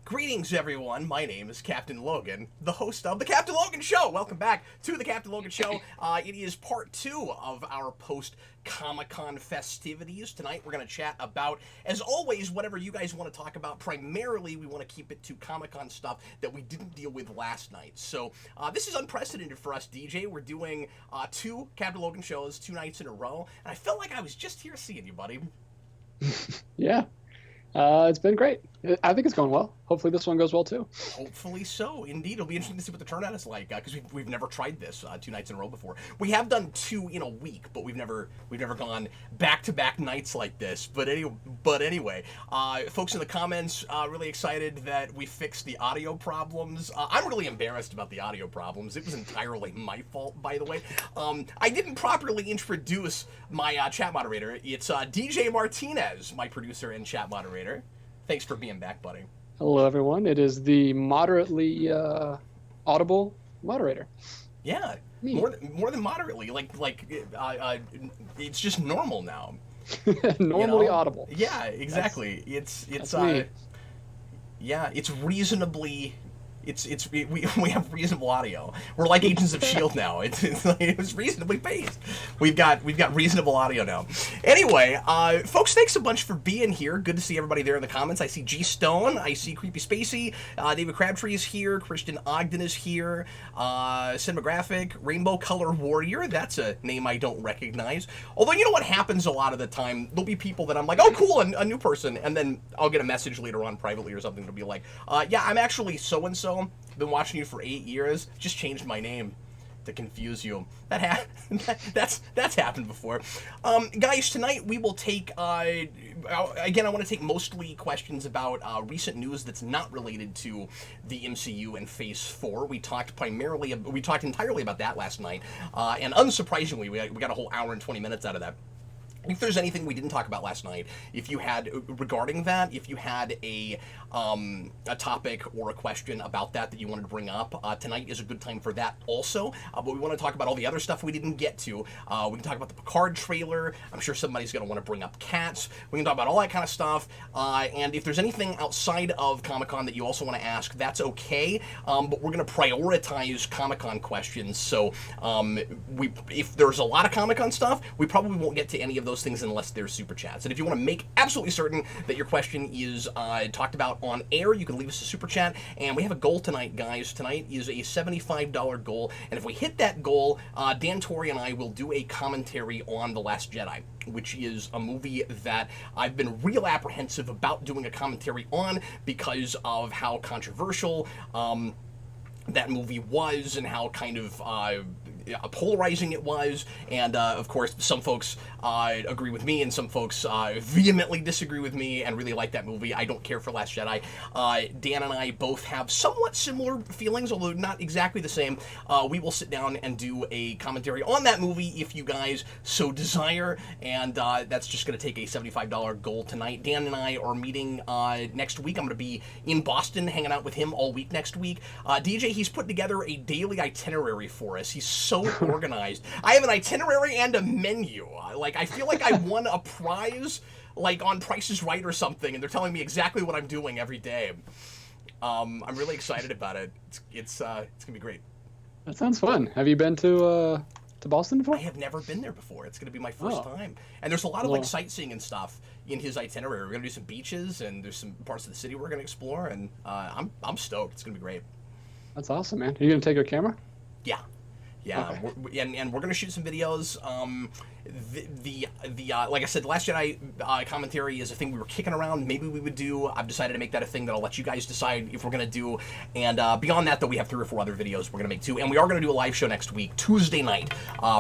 Greetings, everyone. My name is Captain Logan, the host of The Captain Logan Show. Welcome back to The Captain Logan Show. It is part 2 of our post-Comic-Con festivities. Tonight, we're going to chat about, as always, whatever you guys want to talk about. Primarily, we want to keep it to Comic-Con stuff that we didn't deal with last night. So, this is unprecedented for us, DJ. We're doing 2 Captain Logan shows 2 nights in a row. And I felt like I was just here seeing you, buddy. Yeah. It's been great. I think it's going well. Hopefully this one goes well too. Hopefully so, indeed. It'll be interesting to see what the turnout is like, because we've never tried this 2 nights in a row before. We have done 2 in a week, but we've never gone back-to-back nights like this. But anyway, folks in the comments really excited that we fixed the audio problems. I'm really embarrassed about the audio problems. It was entirely my fault, by the way. I didn't properly introduce my chat moderator. It's DJ Martinez, my producer and chat moderator. Thanks for being back, buddy. Hello, everyone. It is the moderately audible moderator. Yeah, more than moderately. Like it's just normal now. Normally audible. Yeah, exactly. It's yeah, it's reasonably. We have reasonable audio. We're like Agents of S.H.I.E.L.D. now. It's reasonably paced. We've got reasonable audio now. Anyway, folks, thanks a bunch for being here. Good to see everybody there in the comments. I see G Stone. I see Creepy Spacey. David Crabtree is here. Christian Ogden is here. Cinematographic. Rainbow Color Warrior. That's a name I don't recognize. Although, you know what happens a lot of the time? There'll be people that I'm like, oh, cool, a new person. And then I'll get a message later on privately or something. It'll be like, yeah, I'm actually so-and-so. Been watching you for 8 years. Just changed my name to confuse you. That's happened before. Guys, tonight we will take again. I want to take mostly questions about recent news that's not related to the MCU and Phase 4. We talked entirely about that last night, and unsurprisingly, we got a whole hour and 20 minutes out of that. If there's anything we didn't talk about last night, if you had a topic or a question about that you wanted to bring up, tonight is a good time for that also. But we want to talk about all the other stuff we didn't get to. We can talk about the Picard trailer. I'm sure somebody's going to want to bring up Cats. We can talk about all that kind of stuff. And if there's anything outside of Comic-Con that you also want to ask, that's okay. But we're going to prioritize Comic-Con questions. So if there's a lot of Comic-Con stuff, we probably won't get to any of those things unless there's super chats. And if you want to make absolutely certain that your question is talked about on air, you can leave us a super chat. And we have a goal tonight, guys. Tonight is a $75 goal. And if we hit that goal, Dan Torrey and I will do a commentary on The Last Jedi, which is a movie that I've been real apprehensive about doing a commentary on because of how controversial that movie was and how kind of polarizing it was, and of course some folks agree with me and some folks vehemently disagree with me and really like that movie. I don't care for Last Jedi. Dan and I both have somewhat similar feelings, although not exactly the same. We will sit down and do a commentary on that movie if you guys so desire, and that's just going to take a $75 goal tonight. Dan and I are meeting next week. I'm going to be in Boston hanging out with him all week next week. DJ, he's put together a daily itinerary for us. He's so organized. I have an itinerary and a menu. I feel like I won a prize, like on Price is Right or something, and they're telling me exactly what I'm doing every day. I'm really excited about it. It's gonna be great. That sounds fun. Have you been to Boston before? I have never been there before. It's gonna be my first time. And there's a lot of sightseeing and stuff in his itinerary. We're gonna do some beaches, and there's some parts of the city we're gonna explore, and I'm stoked. It's gonna be great. That's awesome, man. Are you gonna take a camera? Yeah. Yeah, okay. And we're gonna shoot some videos. Like I said, the Last Jedi commentary is a thing we were kicking around. Maybe we would do. I've decided to make that a thing that I'll let you guys decide if we're gonna do. And beyond that, though, we have 3 or 4 other videos we're gonna make too. And we are gonna do a live show next week, Tuesday night,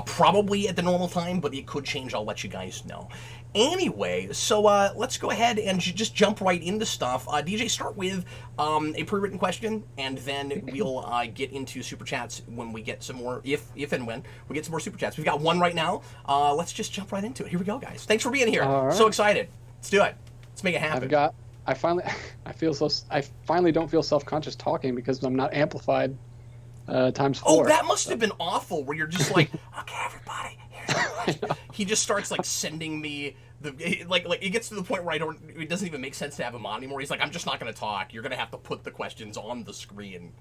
probably at the normal time, but it could change. I'll let you guys know. Anyway, so let's go ahead and just jump right into stuff. DJ, start with a pre-written question, and then we'll get into super chats when we get some more, if and when we get some more super chats. We've got one right now. Let's just jump right into it. Here we go, guys. Thanks for being here. Right. So excited. Let's do it. Let's make it happen. I finally don't feel self-conscious talking because I'm not amplified times 4. Oh, that must have been awful, where you're just like, okay, everybody, here's the question. He just starts like sending me Like it gets to the point where it doesn't even make sense to have him on anymore. He's like, I'm just not going to talk. You're going to have to put the questions on the screen.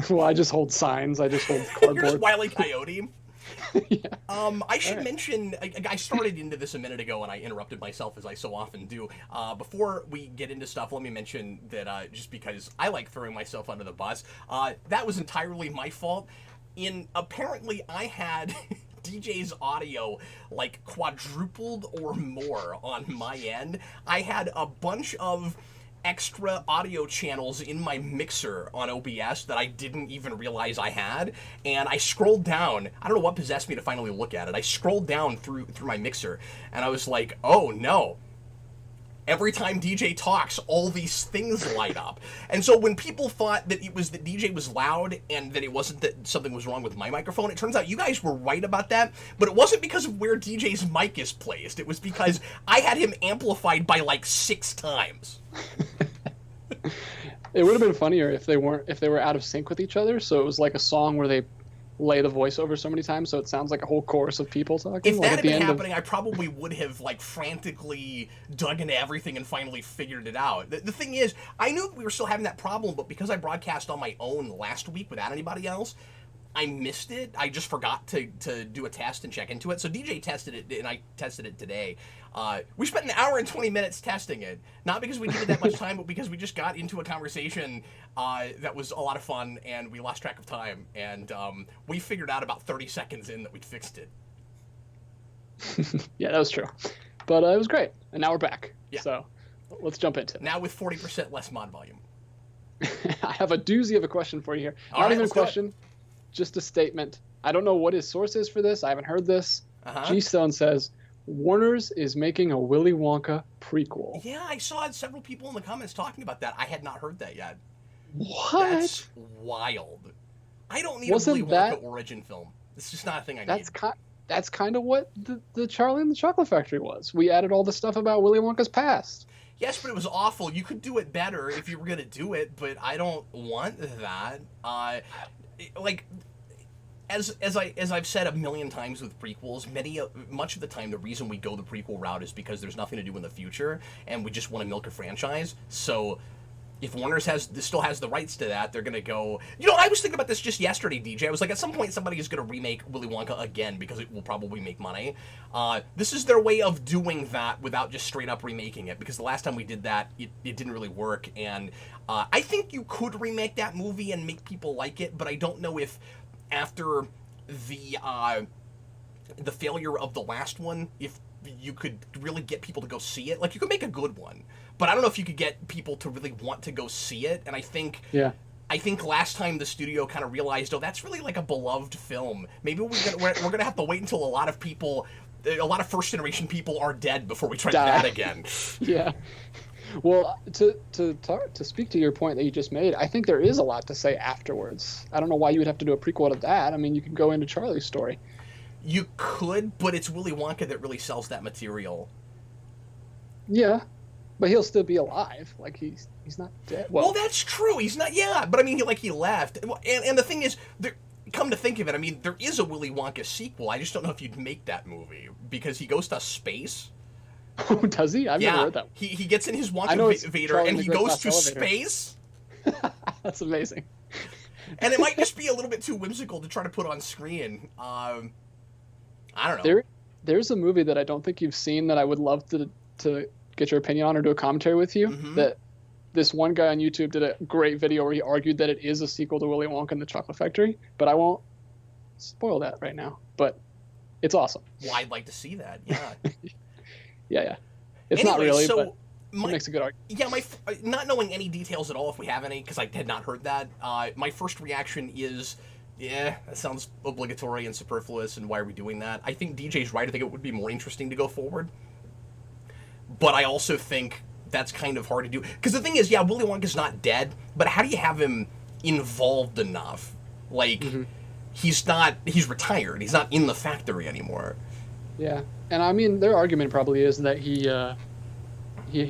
Well, I just hold signs. I just hold You're cardboard. just Wile E. Coyote. Yeah. I should mention, I started into this a minute ago and I interrupted myself as I so often do. Before we get into stuff, let me mention that just because I like throwing myself under the bus, that was entirely my fault. Apparently I had DJ's audio like quadrupled or more on my end. I had a bunch of extra audio channels in my mixer on OBS that I didn't even realize I had, and I scrolled down. I don't know what possessed me to finally look at it. I scrolled down through my mixer and I was like, oh no. Every time DJ talks, all these things light up. And so when people thought that it was that DJ was loud and that it wasn't that something was wrong with my microphone, it turns out you guys were right about that, but it wasn't because of where DJ's mic is placed. It was because I had him amplified by like 6 times. It would have been funnier if they were out of sync with each other, so it was like a song where they lay the voiceover so many times so it sounds like a whole chorus of people talking. If like that had been happening, I probably would have like frantically dug into everything and finally figured it out. The thing is, I knew we were still having that problem, but because I broadcast on my own last week without anybody else, I missed it. I just forgot to do a test and check into it. So DJ tested it, and I tested it today. We spent an hour and 20 minutes testing it. Not because we needed that much time, but because we just got into a conversation that was a lot of fun, and we lost track of time. And we figured out about 30 seconds in that we'd fixed it. Yeah, that was true. But it was great. And now we're back. Yeah. So let's jump into it. Now with 40% less mod volume. I have a doozy of a question for you here. All Not right, even a let's do it. question, just a statement. I don't know what his source is for this. I haven't heard this. Uh-huh. G-Stone says, Warner's is making a Willy Wonka prequel. Yeah, I saw several people in the comments talking about that. I had not heard that yet. What? That's wild. I don't need Wasn't a Willy Wonka origin film. It's just not a thing I need. That's kind of what the Charlie and the Chocolate Factory was. We added all the stuff about Willy Wonka's past. Yes, but it was awful. You could do it better if you were going to do it, but I don't want that. As I've said a million times with prequels, much of the time the reason we go the prequel route is because there's nothing to do in the future, and we just want to milk a franchise. So if Warner still has the rights to that, they're going to go... You know, I was thinking about this just yesterday, DJ. I was like, at some point somebody is going to remake Willy Wonka again because it will probably make money. This is their way of doing that without just straight up remaking it, because the last time we did that, it didn't really work. And I think you could remake that movie and make people like it, but I don't know if after the failure of the last one, if you could really get people to go see it. Like, you could make a good one, but I don't know if you could get people to really want to go see it. And I think last time the studio kind of realized, oh, that's really like a beloved film. Maybe we're gonna have to wait until a lot of first generation people are dead before we try that again. Yeah. Well, to speak to your point that you just made, I think there is a lot to say afterwards. I don't know why you would have to do a prequel to that. I mean, you could go into Charlie's story. You could, but it's Willy Wonka that really sells that material. Yeah, but he'll still be alive. Like, he's not dead. Well, that's true. He's not. Yeah, but I mean, he left. And the thing is, come to think of it, I mean, there is a Willy Wonka sequel. I just don't know if you'd make that movie because he goes to space. Oh, does he? I've never heard that. He gets in his Wonka Vader and he goes to space. That's amazing. And it might just be a little bit too whimsical to try to put on screen. I don't know. There's a movie that I don't think you've seen that I would love to get your opinion on or do a commentary with you. Mm-hmm. That this one guy on YouTube did a great video where he argued that it is a sequel to Willy Wonka and the Chocolate Factory, but I won't spoil that right now. But it's awesome. Well, I'd like to see that. Yeah. Yeah. It's not really, so but it makes a good argument. Yeah, not knowing any details at all, if we have any, because I had not heard that, my first reaction is, yeah, that sounds obligatory and superfluous, and why are we doing that? I think DJ's right. I think it would be more interesting to go forward. But I also think that's kind of hard to do. Because the thing is, yeah, Willy Wonka's not dead, but how do you have him involved enough? Like, he's retired. He's not in the factory anymore. Yeah. And I mean, their argument probably is that he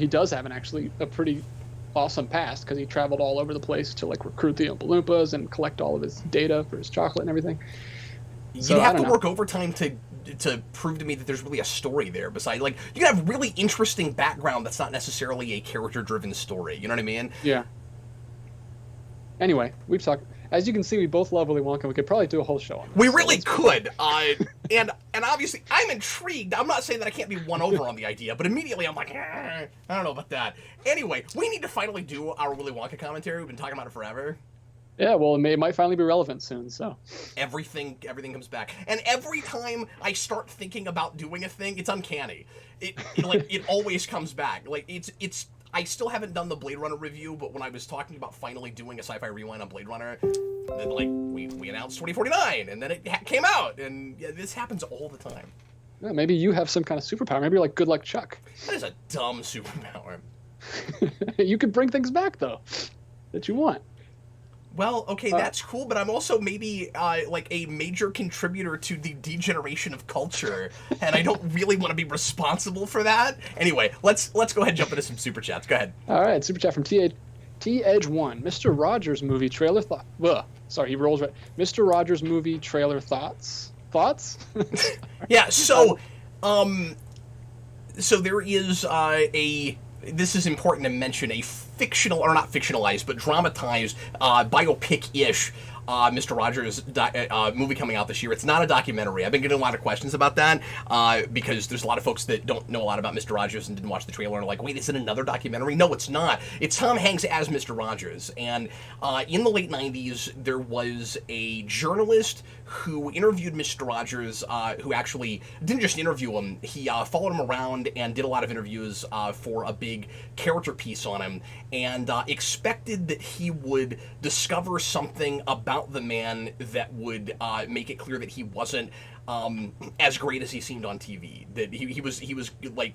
does have a pretty awesome past because he traveled all over the place to like recruit the Oompa Loompas and collect all of his data for his chocolate and everything. So, You'd have to work overtime to prove to me that there's really a story there. Besides, like, you can have really interesting background that's not necessarily a character-driven story. You know what I mean? Yeah. Anyway, we've talked. As you can see, we both love Willy Wonka. We could probably do a whole show on this. We really could. And obviously, I'm intrigued. I'm not saying that I can't be won over on the idea, but immediately I'm like, I don't know about that. Anyway, we need to finally do our Willy Wonka commentary. We've been talking about it forever. Yeah, well, it might finally be relevant soon, so. Everything comes back. And every time I start thinking about doing a thing, it's uncanny. It always comes back. Like, it's I still haven't done the Blade Runner review, but when I was talking about finally doing a sci-fi rewind on Blade Runner, then, like, we announced 2049, and then it came out, and this happens all the time. Yeah, maybe you have some kind of superpower. Maybe you're like Good Luck Chuck. That is a dumb superpower. You could bring things back, though, that you want. Well, okay, that's cool, but I'm also maybe like a major contributor to the degeneration of culture, and I don't really want to be responsible for that. Anyway, let's go ahead and jump into some super chats. Go ahead. All right, super chat from T-Edge1. Mr. Rogers movie trailer thought. Sorry, he rolls right. Mr. Rogers movie trailer thoughts. Thoughts? Yeah. So there is this is important to mention, a fictional, or not fictionalized, but dramatized, biopic-ish Mr. Rogers movie coming out this year. It's not a documentary. I've been getting a lot of questions about that because there's a lot of folks that don't know a lot about Mr. Rogers and didn't watch the trailer and are like, wait, is it another documentary? No, it's not. It's Tom Hanks as Mr. Rogers. And in the late 90s, there was a journalist who interviewed Mr. Rogers, who actually didn't just interview him, he followed him around and did a lot of interviews for a big character piece on him, and expected that he would discover something about the man that would make it clear that he wasn't as great as he seemed on TV. That he was like,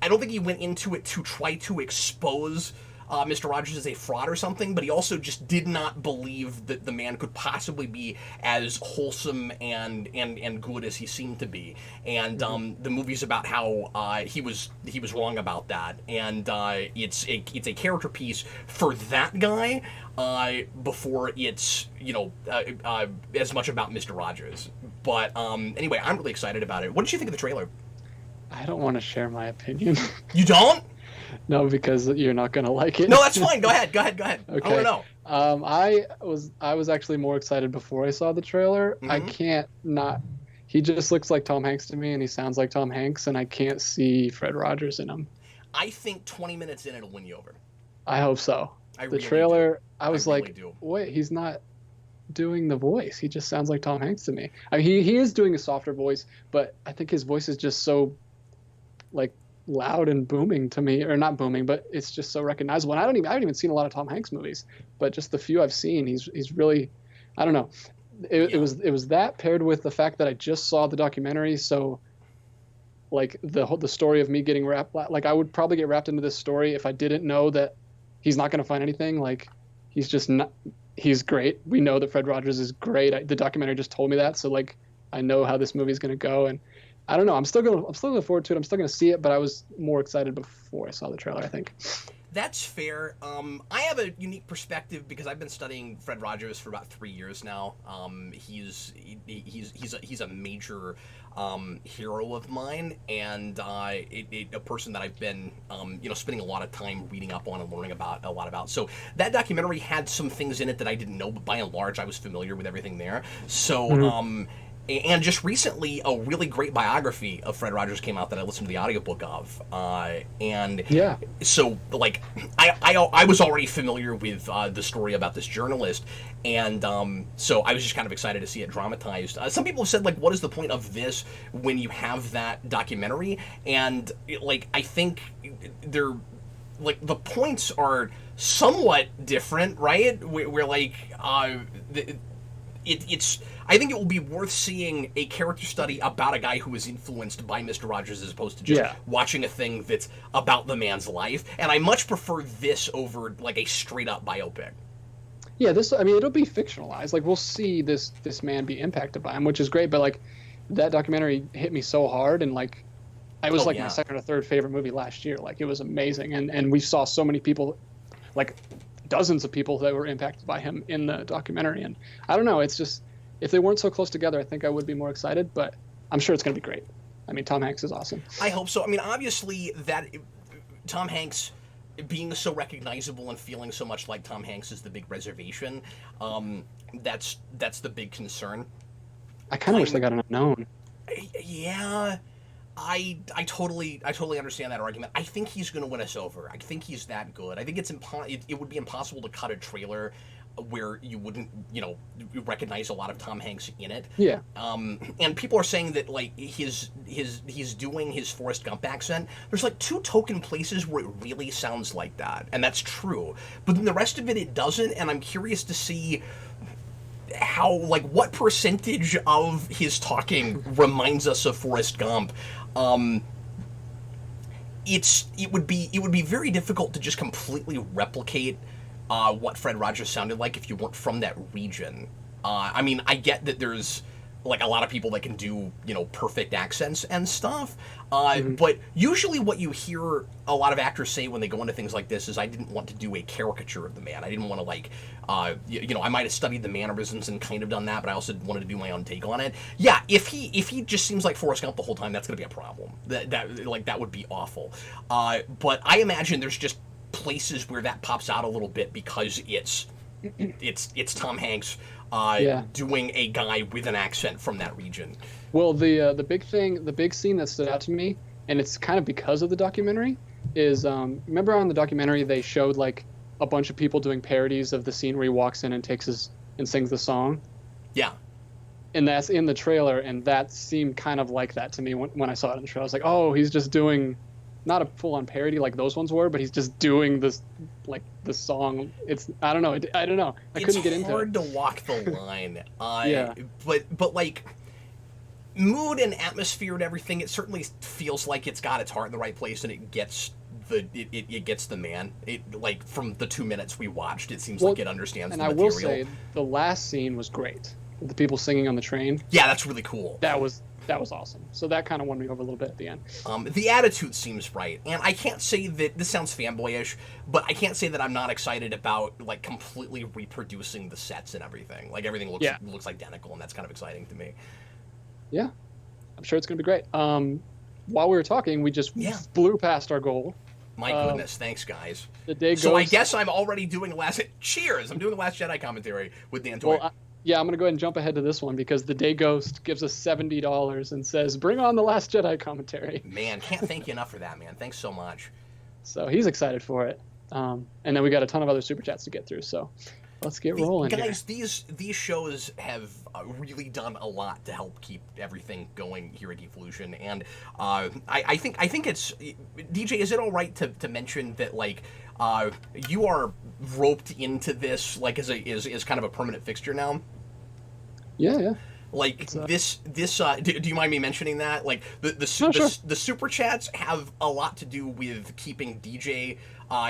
I don't think he went into it to try to expose Mr. Rogers is a fraud or something, but he also just did not believe that the man could possibly be as wholesome and good as he seemed to be. And the movie's about how he was wrong about that, and it's a character piece for that guy before it's as much about Mr. Rogers. But anyway, I'm really excited about it. What did you think of the trailer? I don't want to share my opinion. You don't? No, because you're not gonna like it. No, that's fine. Go ahead. Okay. I want to know. I was actually more excited before I saw the trailer. Mm-hmm. I can't not. He just looks like Tom Hanks to me, and he sounds like Tom Hanks, and I can't see Fred Rogers in him. I think 20 minutes in, it'll win you over. I hope so. The trailer, I was like, wait, he's not doing the voice. He just sounds like Tom Hanks to me. I mean, he is doing a softer voice, but I think his voice is just so, like, loud and booming to me, or not booming, but it's just so recognizable. And I haven't even seen a lot of Tom Hanks movies, but just the few I've seen, he's really, I don't know. It was that paired with the fact that I just saw the documentary, so like the story of me getting wrapped, like I would probably get wrapped into this story if I didn't know that he's not going to find anything. Like he's just not. He's great. We know that Fred Rogers is great. The documentary just told me that, so like I know how this movie is going to go, and I don't know. I'm still looking forward to it. I'm still gonna see it, but I was more excited before I saw the trailer, I think. That's fair. I have a unique perspective because I've been studying Fred Rogers for about 3 years now. He's a major hero of mine, and a person that I've been spending a lot of time reading up on and learning about a lot about. So that documentary had some things in it that I didn't know, but by and large, I was familiar with everything there. So. Mm-hmm. And just recently, a really great biography of Fred Rogers came out that I listened to the audiobook of. And yeah. So, like, I was already familiar with the story about this journalist, and so I was just kind of excited to see it dramatized. Some people have said, like, what is the point of this when you have that documentary? And, like, I think they're, like, the points are somewhat different, right? We're like, it's. I think it will be worth seeing a character study about a guy who was influenced by Mr. Rogers as opposed to just watching a thing that's about the man's life. And I much prefer this over like a straight up biopic. Yeah, it'll be fictionalized. Like we'll see this man be impacted by him, which is great. But like that documentary hit me so hard, and like it was my second or third favorite movie last year. Like it was amazing, and we saw so many people, like dozens of people that were impacted by him in the documentary. And I don't know, it's just. if they weren't so close together, I think I would be more excited. But I'm sure it's going to be great. I mean, Tom Hanks is awesome. I hope so. I mean, obviously, that Tom Hanks being so recognizable and feeling so much like Tom Hanks is the big reservation. That's the big concern. I kind of wish they got an unknown. Yeah, I totally understand that argument. I think he's going to win us over. I think he's that good. I think it would be impossible to cut a trailer where you wouldn't, recognize a lot of Tom Hanks in it. Yeah. And people are saying that like he's doing his Forrest Gump accent. There's like 2 token places where it really sounds like that, and that's true. But then the rest of it doesn't, and I'm curious to see how, like, what percentage of his talking reminds us of Forrest Gump. It would be very difficult to just completely replicate what Fred Rogers sounded like if you weren't from that region. I mean, I get that there's like a lot of people that can do, perfect accents and stuff. But usually what you hear a lot of actors say when they go into things like this is, I didn't want to do a caricature of the man. I didn't want to like, I might have studied the mannerisms and kind of done that, but I also wanted to do my own take on it. Yeah, if he just seems like Forrest Gump the whole time, that's going to be a problem. That would be awful. But I imagine there's just places where that pops out a little bit because it's Tom Hanks doing a guy with an accent from that region. Well, the big scene that stood out to me, and it's kind of because of the documentary, is remember on the documentary they showed like a bunch of people doing parodies of the scene where he walks in and sings the song. Yeah. And that's in the trailer, and that seemed kind of like that to me when I saw it in the trailer. I was like, oh, he's just doing not a full-on parody like those ones were, but he's just doing this, like, the song. I don't know. I couldn't get into it. It's hard to walk the line. Yeah. But like, mood and atmosphere and everything, it certainly feels like it's got its heart in the right place, and it gets the man. It, like, from the 2 minutes we watched, it seems like it understands the material. And I will say, the last scene was great. The people singing on the train. Yeah, that's really cool. That was awesome. So that kind of won me over a little bit at the end. The attitude seems right, and I can't say that this sounds fanboyish, but I can't say that I'm not excited about like completely reproducing the sets and everything. Like everything looks identical, and that's kind of exciting to me. Yeah, I'm sure it's gonna be great. While we were talking, we just blew past our goal. My goodness, thanks guys. The day goes. So I guess I'm already doing the last. Cheers! I'm doing the Last Jedi commentary with Dan Toy. Well, yeah, I'm going to go ahead and jump ahead to this one because the Day Ghost gives us $70 and says, bring on the Last Jedi commentary. Man, can't thank you enough for that, man. Thanks so much. So he's excited for it. And then we got a ton of other Super Chats to get through, so let's get rolling guys, here. These shows have really done a lot to help keep everything going here at Evolution. And I think it's... DJ, is it all right to mention that, like, you are roped into this, like, as kind of a permanent fixture now? Yeah. Like, this do you mind me mentioning that? Like, the Super Chats have a lot to do with keeping DJ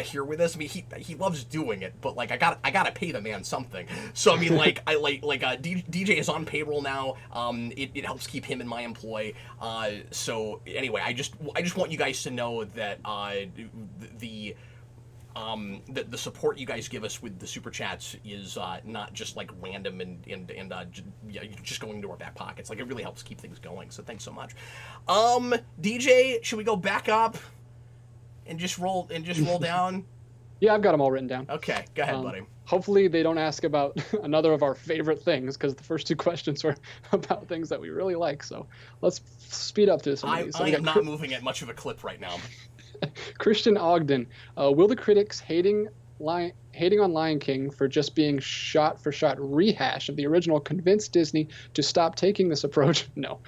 here with us. I mean, he loves doing it, but like I gotta pay the man something. So I mean, like DJ is on payroll now. It helps keep him in my employ. So anyway, I just want you guys to know that the support you guys give us with the Super Chats is not just like random and just going into our back pockets. Like, it really helps keep things going. So thanks so much. DJ, should we go back up and just roll down? Yeah, I've got them all written down. Okay, go ahead, buddy. Hopefully they don't ask about another of our favorite things, because the first 2 questions were about things that we really like. So let's speed up to some of these. I am not moving at much of a clip right now. Christian Ogden, will the critics hating on Lion King for just being shot-for-shot rehash of the original convince Disney to stop taking this approach? No.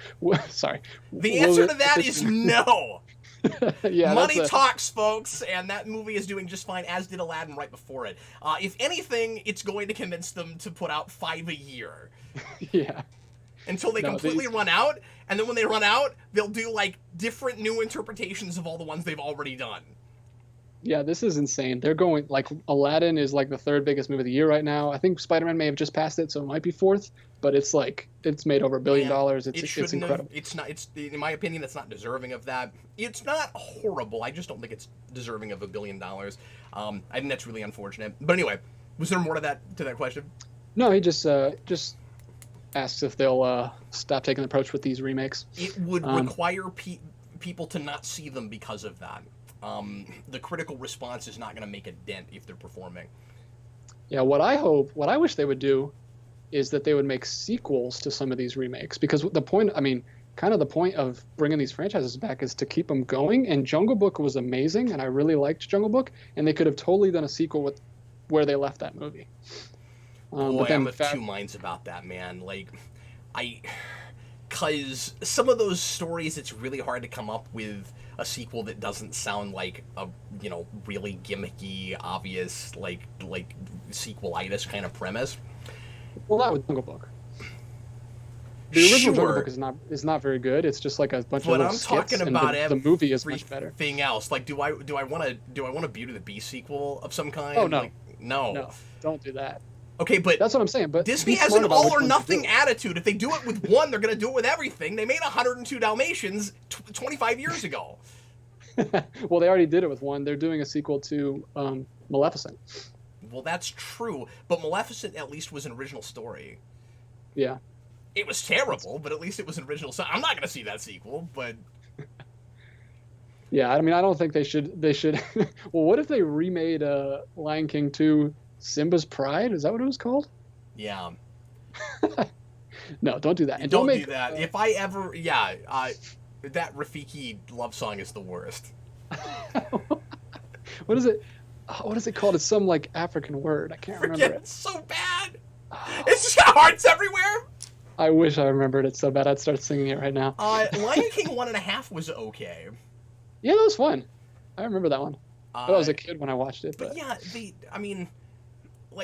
Sorry. The answer to that is no. Yeah, money talks, folks, and that movie is doing just fine, as did Aladdin right before it. If anything, it's going to convince them to put out 5 a year. Yeah. Until they completely run out, and then when they run out, they'll do, like, different new interpretations of all the ones they've already done. Yeah, this is insane. They're going, like, Aladdin is, like, the 3rd biggest movie of the year right now. I think Spider-Man may have just passed it, so it might be 4th, but it's, like, it's made over $1 billion. It's incredible. It's in my opinion, it's not deserving of that. It's not horrible. I just don't think it's deserving of $1 billion. I think that's really unfortunate. But anyway, was there more to that question? No, he just asks if they'll stop taking the approach with these remakes. It would require people to not see them because of that. The critical response is not going to make a dent if they're performing. Yeah, what I wish they would do is that they would make sequels to some of these remakes, because the point, kind of the point of bringing these franchises back is to keep them going. And Jungle Book was amazing, and I really liked Jungle Book, and they could have totally done a sequel with where they left that movie. Boy, I'm of two minds about that, man. Because some of those stories, it's really hard to come up with a sequel that doesn't sound like a, really gimmicky, obvious, like sequelitis kind of premise. Well, that was Jungle Book. The original Jungle Book is not very good. It's just like a bunch of little skits. But I'm talking about the movie is much better. Everything else, like, do I want a Beauty and the Beast sequel of some kind? Oh no, like, no, don't do that. Okay, but that's what I'm saying. But Disney has an all or nothing attitude. If they do it with one, they're going to do it with everything. They made 102 Dalmatians 25 years ago. Well, they already did it with one. They're doing a sequel to Maleficent. Well, that's true, but Maleficent at least was an original story. Yeah. It was terrible, but at least it was an original story. I'm not going to see that sequel, but... Yeah, I don't think they should... Well, what if they remade Lion King 2 Simba's Pride? Is that what it was called? Yeah. No, don't do that. And don't do that. If I ever... Yeah, that Rafiki love song is the worst. What is it? What is it called? It's some like African word. I can't remember it. It's so bad. It's just got hearts everywhere. I wish I remembered it so bad. I'd start singing it right now. Lion King 1.5 was okay. Yeah, that was fun. I remember that one. I was a kid when I watched it. But yeah, I'm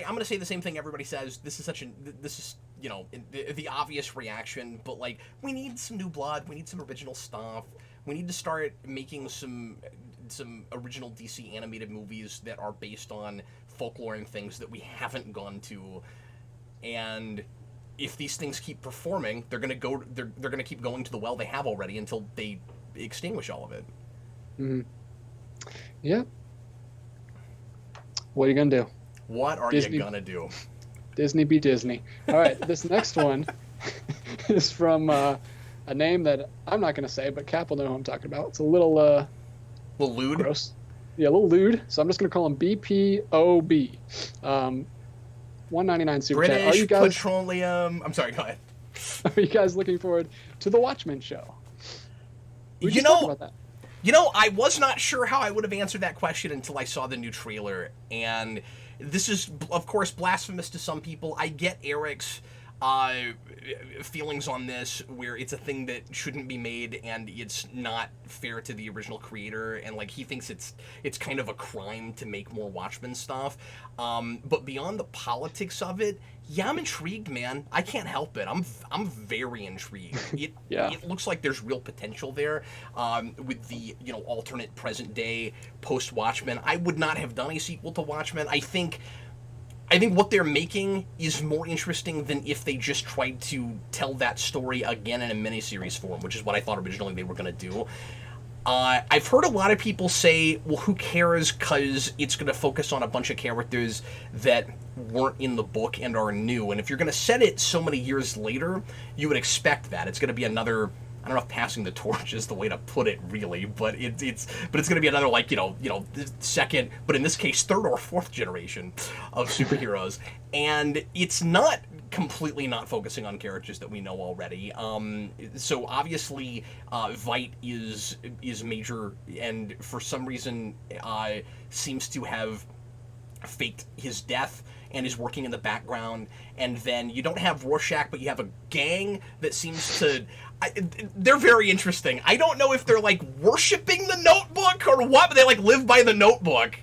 gonna say the same thing everybody says. This is the obvious reaction, but like, we need some new blood. We need some original stuff. We need to start making some original DC animated movies that are based on folklore and things that we haven't gone to. And if these things keep performing, they're gonna keep going to the well they have already until they extinguish all of it. Mm-hmm. Yeah. What are you gonna do? What are you gonna do? Disney be Disney. All right, this next one is from a name that I'm not gonna say, but Cap will know who I'm talking about. It's a little lewd. Gross. Yeah, a little lewd. So I'm just gonna call him BPOB. 199 super British chat. Are you guys Petroleum? I'm sorry. Go ahead. Are you guys looking forward to the Watchmen show? We just talked about that. I was not sure how I would have answered that question until I saw the new trailer. And this is, of course, blasphemous to some people. I get Eric's feelings on this, where it's a thing that shouldn't be made and it's not fair to the original creator, and like, he thinks it's kind of a crime to make more Watchmen stuff. But beyond the politics of it, yeah, I'm intrigued, man. I can't help it. I'm very intrigued. It looks like there's real potential there, with the alternate present day post Watchmen. I would not have done a sequel to Watchmen. I think what they're making is more interesting than if they just tried to tell that story again in a miniseries form, which is what I thought originally they were going to do. I've heard a lot of people say, well, who cares, because it's going to focus on a bunch of characters that weren't in the book and are new. And if you're going to set it so many years later, you would expect that. It's going to be another... I don't know if passing the torch is the way to put it, really, but it's going to be another, like, second, but in this case, third or fourth generation of superheroes, and it's not completely not focusing on characters that we know already. So obviously, Veidt is major, and for some reason, seems to have faked his death and is working in the background. And then you don't have Rorschach, but you have a gang that seems to... they're very interesting. I don't know if they're, like, worshipping the Notebook or what, but they, like, live by the Notebook.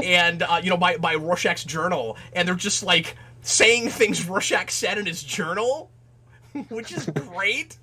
And, by Rorschach's journal. And they're just, like, saying things Rorschach said in his journal, which is great.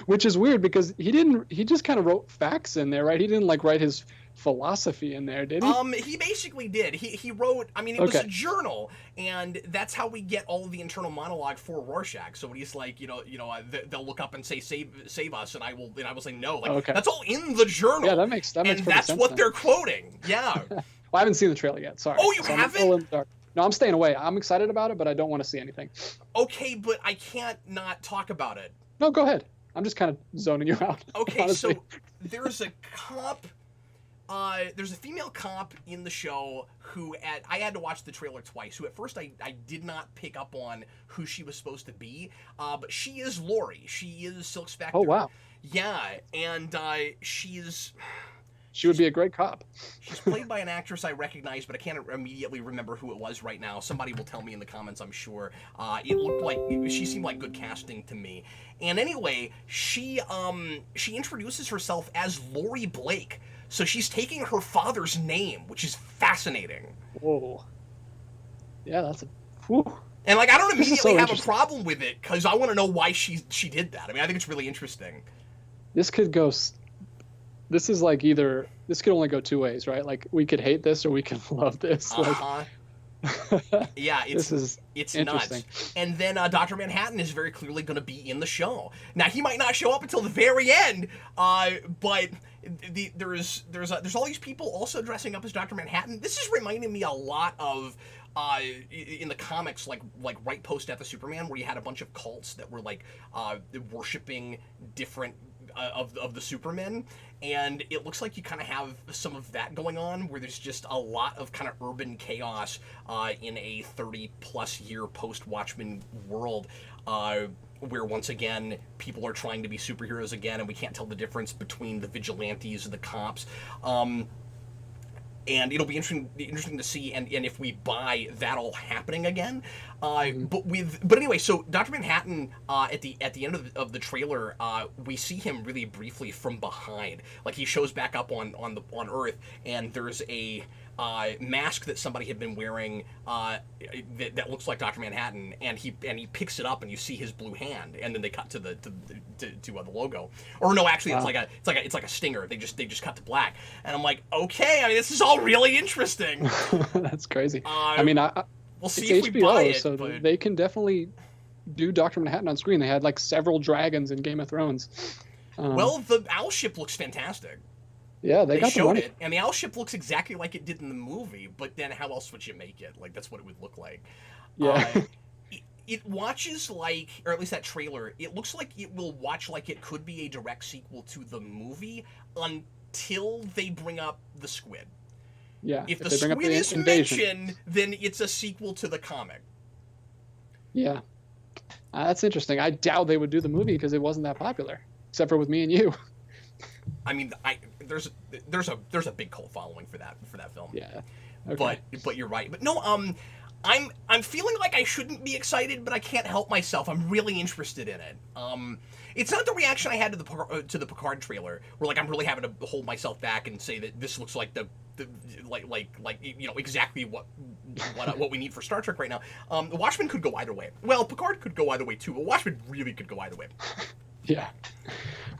Which is weird, because he just kind of wrote facts in there, right? He didn't, like, write his philosophy in there, did he? He basically did. He wrote, it was a journal, and that's how we get all of the internal monologue for Rorschach. So when he's like, they'll look up and say, save us, and I will say no. Like, that's all in the journal. Yeah, that makes and that's sense what then. they're quoting. Yeah. Well, I haven't seen the trailer yet. Sorry. Oh, you haven't? No, I'm staying away. I'm excited about it, but I don't want to see anything. Okay, but I can't not talk about it. No, go ahead. I'm just kind of zoning you out. Okay, honestly. so there's a cop. There's a female cop in the show who I had to watch the trailer twice. Who at first I did not pick up on who she was supposed to be. But she is Lori. She is Silk Spectre. Oh wow. Yeah, and she would be a great cop. She's played by an actress I recognize, but I can't immediately remember who it was right now. Somebody will tell me in the comments, I'm sure. It looked like she seemed like good casting to me. And anyway, she introduces herself as Lori Blake. So she's taking her father's name, which is fascinating. Whoa. Yeah, that's a... Whew. And like, I don't immediately have a problem with it, because I want to know why she did that. I mean, I think it's really interesting. This could go... This is like either... This could only go two ways, right? Like, we could hate this or we could love this. Yeah, it's interesting. nuts. And then Dr. Manhattan is very clearly going to be in the show. Now, he might not show up until the very end, but there's all these people also dressing up as Dr. Manhattan. This is reminding me a lot of in the comics, like right post Death of Superman, where you had a bunch of cults that were like worshiping different of the Supermen, and it looks like you kind of have some of that going on, where there's just a lot of kind of urban chaos in a 30-plus year post-Watchmen world, where once again people are trying to be superheroes again, and we can't tell the difference between the vigilantes and the cops. And it'll be interesting to see, and if we buy that all happening again. But anyway, so Dr. Manhattan at the end of the trailer, we see him really briefly from behind. Like, he shows back up on Earth, and there's a mask that somebody had been wearing that looks like Dr. Manhattan, and he picks it up, and you see his blue hand, and then they cut to the logo. Or no, actually, wow. it's like a stinger. They just cut to black, and I'm like, okay, I mean, this is all really interesting. That's crazy. I mean, we'll see if HBO, we buy it, so but they can definitely do Dr. Manhattan on screen. They had like several dragons in Game of Thrones. Well, the owl ship looks fantastic. Yeah, they got showed the money. It, and the owl ship looks exactly like it did in the movie, but then how else would you make it? Like, that's what it would look like. Yeah. It watches like, or at least that trailer, it looks like it will watch like it could be a direct sequel to the movie until they bring up the squid. Yeah. If the squid is mentioned, then it's a sequel to the comic. Yeah. That's interesting. I doubt they would do the movie because it wasn't that popular, except for with me and you. I mean, there's a big cult following for that film. Yeah. Okay. But you're right. But no, I'm feeling like I shouldn't be excited, but I can't help myself. I'm really interested in it. It's not the reaction I had to the Picard trailer, where like I'm really having to hold myself back and say that this looks like the exactly what we need for Star Trek right now. The Watchmen could go either way. Well, Picard could go either way too, but Watchmen really could go either way. Yeah.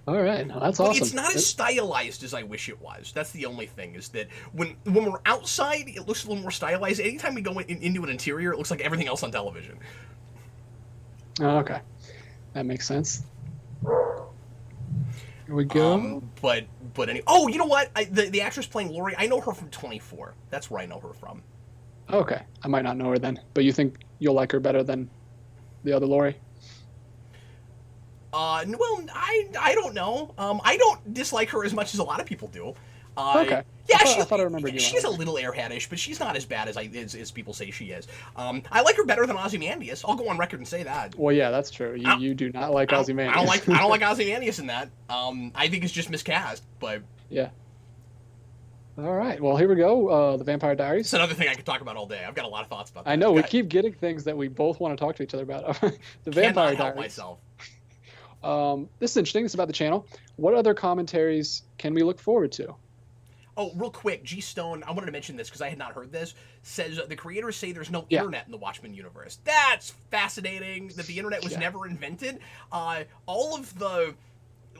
All right. No, that's but awesome. It's not as stylized as I wish it was. That's the only thing, is that when we're outside, it looks a little more stylized. Anytime we go into an interior, it looks like everything else on television. Oh, okay. That makes sense. Here we go. But anyway. Oh, you know what? The actress playing Lori, I know her from 24. That's where I know her from. Okay. I might not know her then. But you think you'll like her better than the other Lori? Well, I don't know. I don't dislike her as much as a lot of people do. Okay. Yeah, I thought I remembered you. She's a little airheadish, but she's not as bad as people say she is. I like her better than Ozymandias. I'll go on record and say that. Well, yeah, that's true. You do not like Ozymandias. I don't like Ozymandias in that. I think it's just miscast, but yeah. All right. Well, here we go. The Vampire Diaries. It's another thing I could talk about all day. I've got a lot of thoughts about that. I know. We keep getting things that we both want to talk to each other about. The Vampire Diaries. Help myself. This is interesting. It's about the channel. What other commentaries can we look forward to? Oh, real quick, G Stone, I wanted to mention this because I had not heard this, says the creators say there's no internet in the Watchmen universe. That's fascinating, that the internet was never invented. All of the,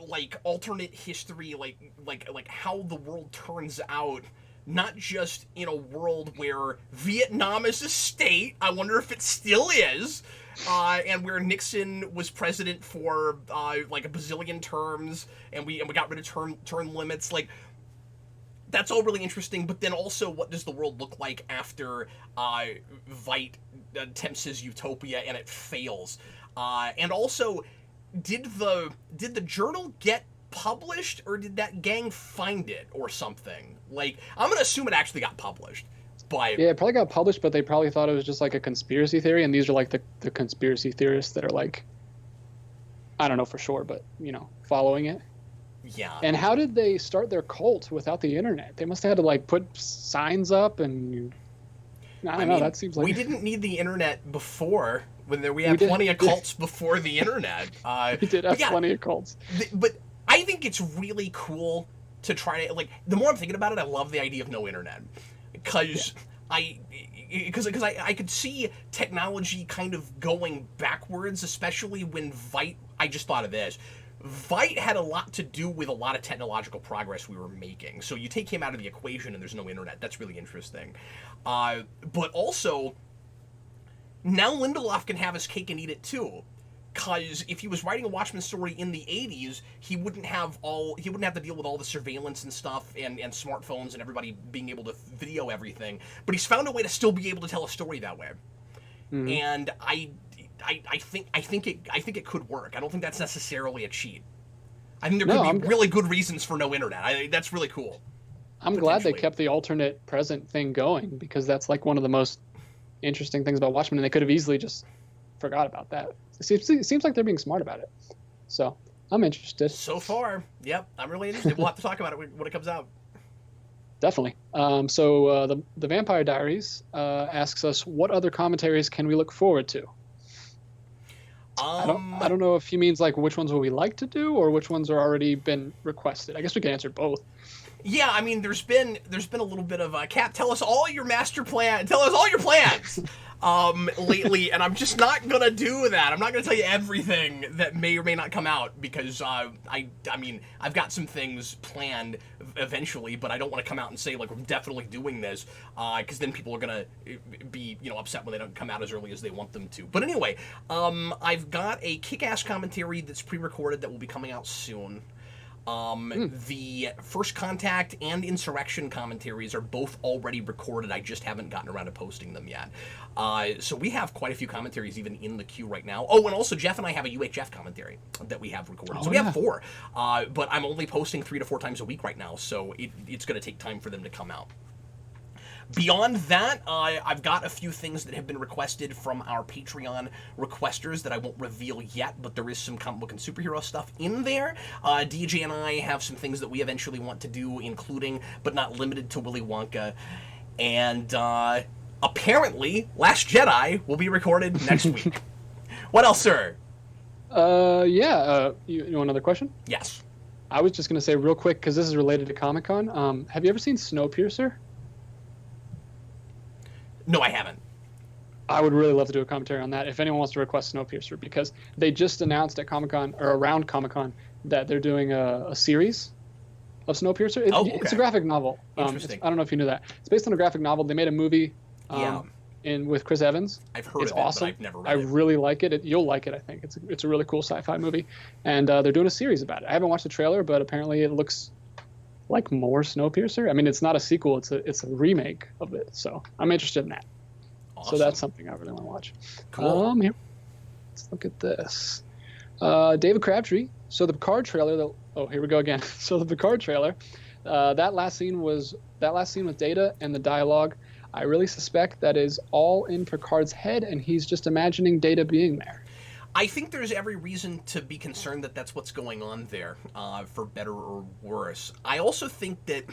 like, alternate history, like how the world turns out, not just in a world where Vietnam is a state, I wonder if it still is, and where Nixon was president for, like, a bazillion terms, and we got rid of term limits, like... That's all really interesting, but then also, what does the world look like after Veidt attempts his utopia and it fails? And also, did the journal get published, or did that gang find it or something? Like, I'm gonna assume it actually got published. But Yeah, it probably got published, but they probably thought it was just like a conspiracy theory, and these are like the conspiracy theorists that are like, I don't know for sure, but following it. yeah. And how did they start their cult without the internet? They must have had to like put signs up and I don't know. That seems like we didn't need the internet before. We had plenty of cults before the internet. We did have plenty of cults. But I think it's really cool to try to, like, the more I'm thinking about it, I love the idea of no internet. Because I could see technology kind of going backwards, especially when Veidt, I just thought of this. Veidt had a lot to do with a lot of technological progress we were making. So you take him out of the equation and there's no internet. That's really interesting. But also, now Lindelof can have his cake and eat it too. Because if he was writing a Watchmen story in the 80s, he wouldn't have to deal with all the surveillance and stuff and smartphones and everybody being able to video everything. But he's found a way to still be able to tell a story that way. Mm-hmm. And I think it could work. I don't think that's necessarily a cheat. I think there could be really good reasons for no internet. That's really cool. I'm glad they kept the alternate present thing going, because that's like one of the most interesting things about Watchmen, and they could have easily just forgot about that. It seems like they're being smart about it. So I'm interested. So far, yep, I'm really interested. We'll have to talk about it when it comes out. Definitely. So the Vampire Diaries asks us, what other commentaries can we look forward to? I don't know if he means like which ones would we like to do or which ones are already been requested. I guess we can answer both. Yeah, I mean, there's been a little bit of Cap, tell us all your master plan, tell us all your plans lately, and I'm just not gonna do that. I'm not gonna tell you everything that may or may not come out, because I mean, I've got some things planned eventually, but I don't want to come out and say like we're definitely doing this, because then people are gonna be upset when they don't come out as early as they want them to. But anyway, I've got a kick-ass commentary that's pre-recorded that will be coming out soon. The First Contact and Insurrection commentaries are both already recorded. I just haven't gotten around to posting them yet. So we have quite a few commentaries even in the queue right now. Oh, and also Jeff and I have a UHF commentary that we have recorded. So we have 4. But I'm only posting 3 to 4 times a week right now, so it's going to take time for them to come out. Beyond that, I've got a few things that have been requested from our Patreon requesters that I won't reveal yet, but there is some comic book and superhero stuff in there. DJ and I have some things that we eventually want to do, including, but not limited to, Willy Wonka. And apparently, Last Jedi will be recorded next week. What else, sir? You want another question? Yes. I was just going to say real quick, because this is related to Comic-Con. Have you ever seen Snowpiercer? No, I haven't. I would really love to do a commentary on that if anyone wants to request Snowpiercer, because they just announced at Comic-Con, or around Comic-Con, that they're doing a series of Snowpiercer. It's a graphic novel. Interesting. I don't know if you knew that. It's based on a graphic novel. They made a movie with Chris Evans. I've heard it's of it, awesome. but I've never read it. I really like it. You'll like it, I think. It's a really cool sci-fi movie. And they're doing a series about it. I haven't watched the trailer, but apparently it looks like more Snowpiercer. I mean, it's not a sequel, it's a remake of it. So I'm interested in that. Awesome. So that's something I really want to watch. Cool. Here, let's look at this. David Crabtree. So the Picard trailer. Here we go again. So the Picard trailer. That last scene with Data and the dialogue. I really suspect that is all in Picard's head, and he's just imagining Data being there. I think there's every reason to be concerned that that's what's going on there, for better or worse. I also think that,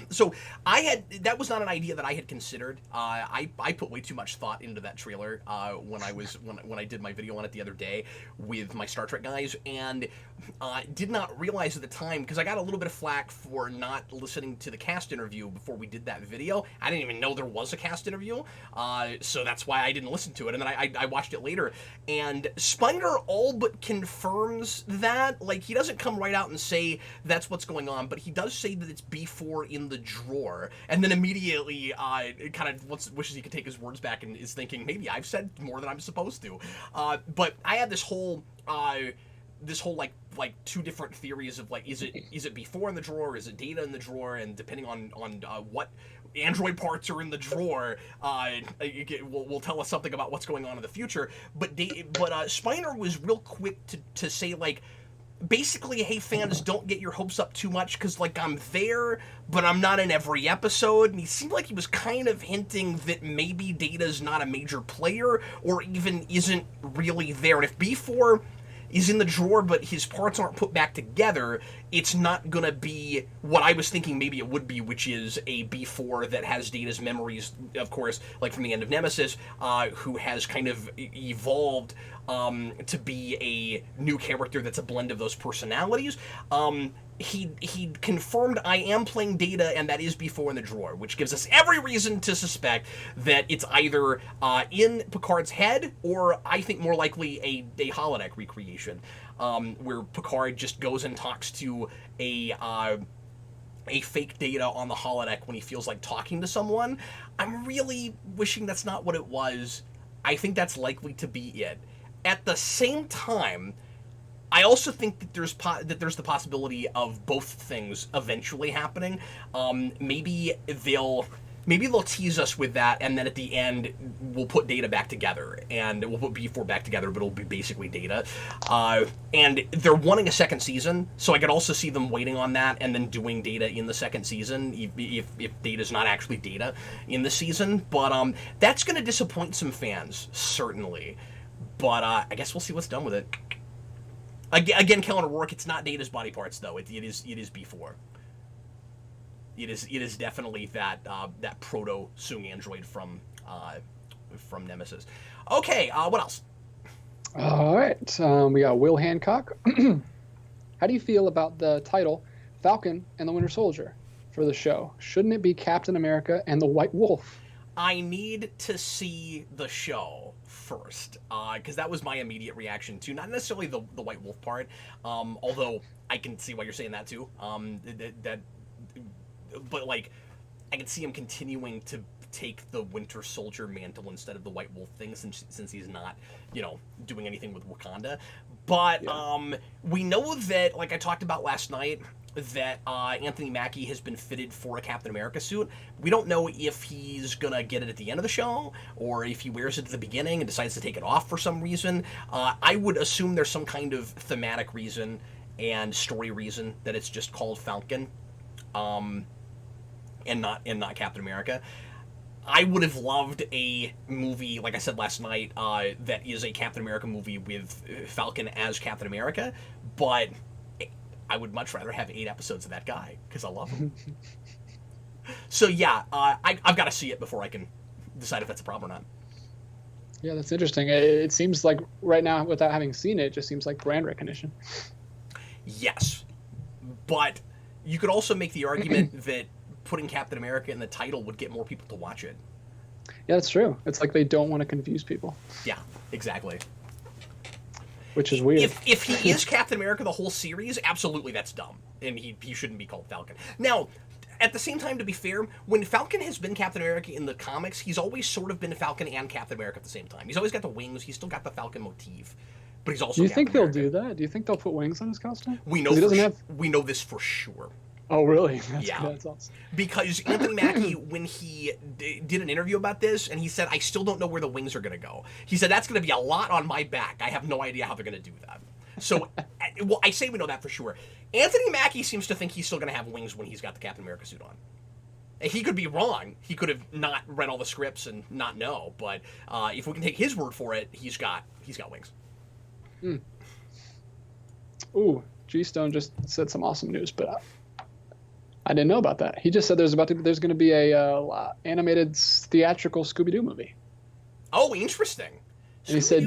that was not an idea that I had considered. I put way too much thought into that trailer when I did my video on it the other day with my Star Trek guys, and did not realize at the time, because I got a little bit of flack for not listening to the cast interview before we did that video. I didn't even know there was a cast interview, so that's why I didn't listen to it, and then I watched it later, and Spinger all but confirms that. Like, he doesn't come right out and say that's what's going on, but he does say that it's B4 in the drawer, and then immediately kind of wishes he could take his words back and is thinking, maybe I've said more than I'm supposed to. But I had this whole this whole like two different theories of like, is it before in the drawer, is it Data in the drawer, and depending on what android parts are in the drawer, will tell us something about what's going on in the future. But Spiner was real quick to say, like, basically, hey, fans, don't get your hopes up too much, because, like, I'm there, but I'm not in every episode. And he seemed like he was kind of hinting that maybe Data's not a major player, or even isn't really there. And if B4 is in the drawer, but his parts aren't put back together, it's not gonna be what I was thinking maybe it would be, which is a B4 that has Data's memories, of course, like from the end of Nemesis, who has kind of evolved to be a new character that's a blend of those personalities. He confirmed, I am playing Data, and that is B4 in the drawer, which gives us every reason to suspect that it's either in Picard's head, or I think more likely a holodeck recreation, where Picard just goes and talks to a fake Data on the holodeck when he feels like talking to someone. I'm really wishing that's not what it was. I think that's likely to be it. At the same time, I also think that there's the possibility of both things eventually happening. Maybe they'll tease us with that, and then at the end we'll put Data back together, and we'll put B4 back together, but it'll be basically Data. And they're wanting a second season, so I could also see them waiting on that and then doing Data in the second season if Data's not actually Data in the season. But that's going to disappoint some fans, certainly. But I guess we'll see what's done with it. Again, Kellen O'Rourke, it's not Data's body parts, though. It is B4. It is definitely that proto Soong android from Nemesis. Okay, what else? All right, we got Will Hancock. How do you feel about the title Falcon and the Winter Soldier for the show? Shouldn't it be Captain America and the White Wolf? I need to see the show first, because that was my immediate reaction to, not necessarily the White Wolf part, although I can see why you're saying that too. But like, I can see him continuing to take the Winter Soldier mantle instead of the White Wolf thing, since he's not, doing anything with Wakanda. But we know that, like I talked about last night, that Anthony Mackie has been fitted for a Captain America suit. We don't know if he's gonna get it at the end of the show, or if he wears it at the beginning and decides to take it off for some reason. I would assume there's some kind of thematic reason and story reason that it's just called Falcon, and not Captain America. I would have loved a movie, like I said last night, that is a Captain America movie with Falcon as Captain America, but I would much rather have 8 episodes of that guy, because I love him. So yeah, I've got to see it before I can decide if that's a problem or not. Yeah, that's interesting. It seems like right now, without having seen it, it just seems like brand recognition. Yes, but you could also make the argument that putting Captain America in the title would get more people to watch it. Yeah, that's true. It's like they don't want to confuse people. Yeah, exactly. Which is weird. If he is Captain America the whole series, absolutely that's dumb, and he shouldn't be called Falcon. Now, at the same time, to be fair, when Falcon has been Captain America in the comics, he's always sort of been Falcon and Captain America at the same time. He's always got the wings. He's still got the Falcon motif, but he's also. Do you Captain think they'll America. do that? Do you think they'll put wings on his costume? We know we know this for sure. Oh, really? That's awesome. Because Anthony Mackie, when he did an interview about this, and he said, I still don't know where the wings are going to go. He said, that's going to be a lot on my back. I have no idea how they're going to do that. So, well, I say we know that for sure. Anthony Mackie seems to think he's still going to have wings when he's got the Captain America suit on. He could be wrong. He could have not read all the scripts and not know. But if we can take his word for it, he's got wings. Mm. Ooh, G-Stone just said some awesome news, but I didn't know about that. He just said there's going to be a animated theatrical Scooby-Doo movie. Oh, interesting. And he said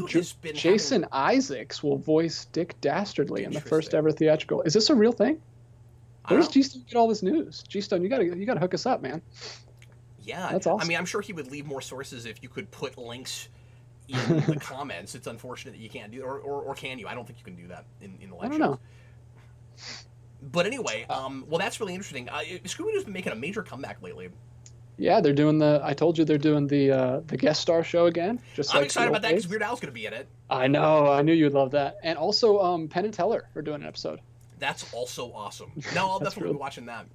Jason Isaacs will voice Dick Dastardly in the first ever theatrical. Is this a real thing? Where does G-Stone get all this news? G-Stone, you gotta hook us up, man. Yeah, that's awesome. I mean, I'm sure he would leave more sources if you could put links in the comments. It's unfortunate that you can't do, or can you? I don't think you can do that in the live shows. I don't know. But anyway, well, that's really interesting. Scooby-Doo's been making a major comeback lately. Yeah, they're doing I told you they're doing the guest star show again. Just I'm like excited the about old that because days. Weird Al's going to be in it. I know. I knew you'd love that. And also, Penn and Teller are doing an episode. That's also awesome. No, I'll definitely be watching that.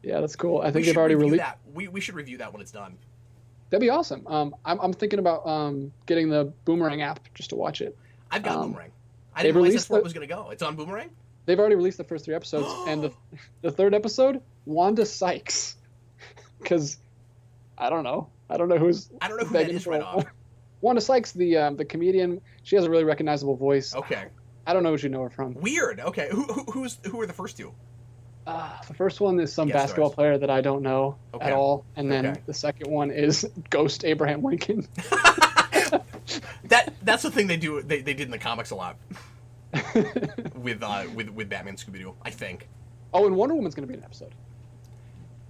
Yeah, that's cool. I We think they've should already review released. that. We should review that when it's done. That'd be awesome. I'm thinking about getting the Boomerang app just to watch it. I've got Boomerang. I they didn't realize released that's where the- it was going to go. It's on Boomerang? They've already released the first 3 episodes, and the third episode, Wanda Sykes, because I don't know who's. I don't know who that is right off. Wanda Sykes, the comedian, she has a really recognizable voice. Okay. I don't know what you know her from. Weird. Okay. Who are the first 2? The first one is some Guest basketball stars. player that I don't know Okay. at all, and then Okay. the second one is Ghost Abraham Lincoln. That's the thing they do. They did in the comics a lot with Batman Scooby-Doo, I think. Oh, and Wonder Woman's going to be in an episode.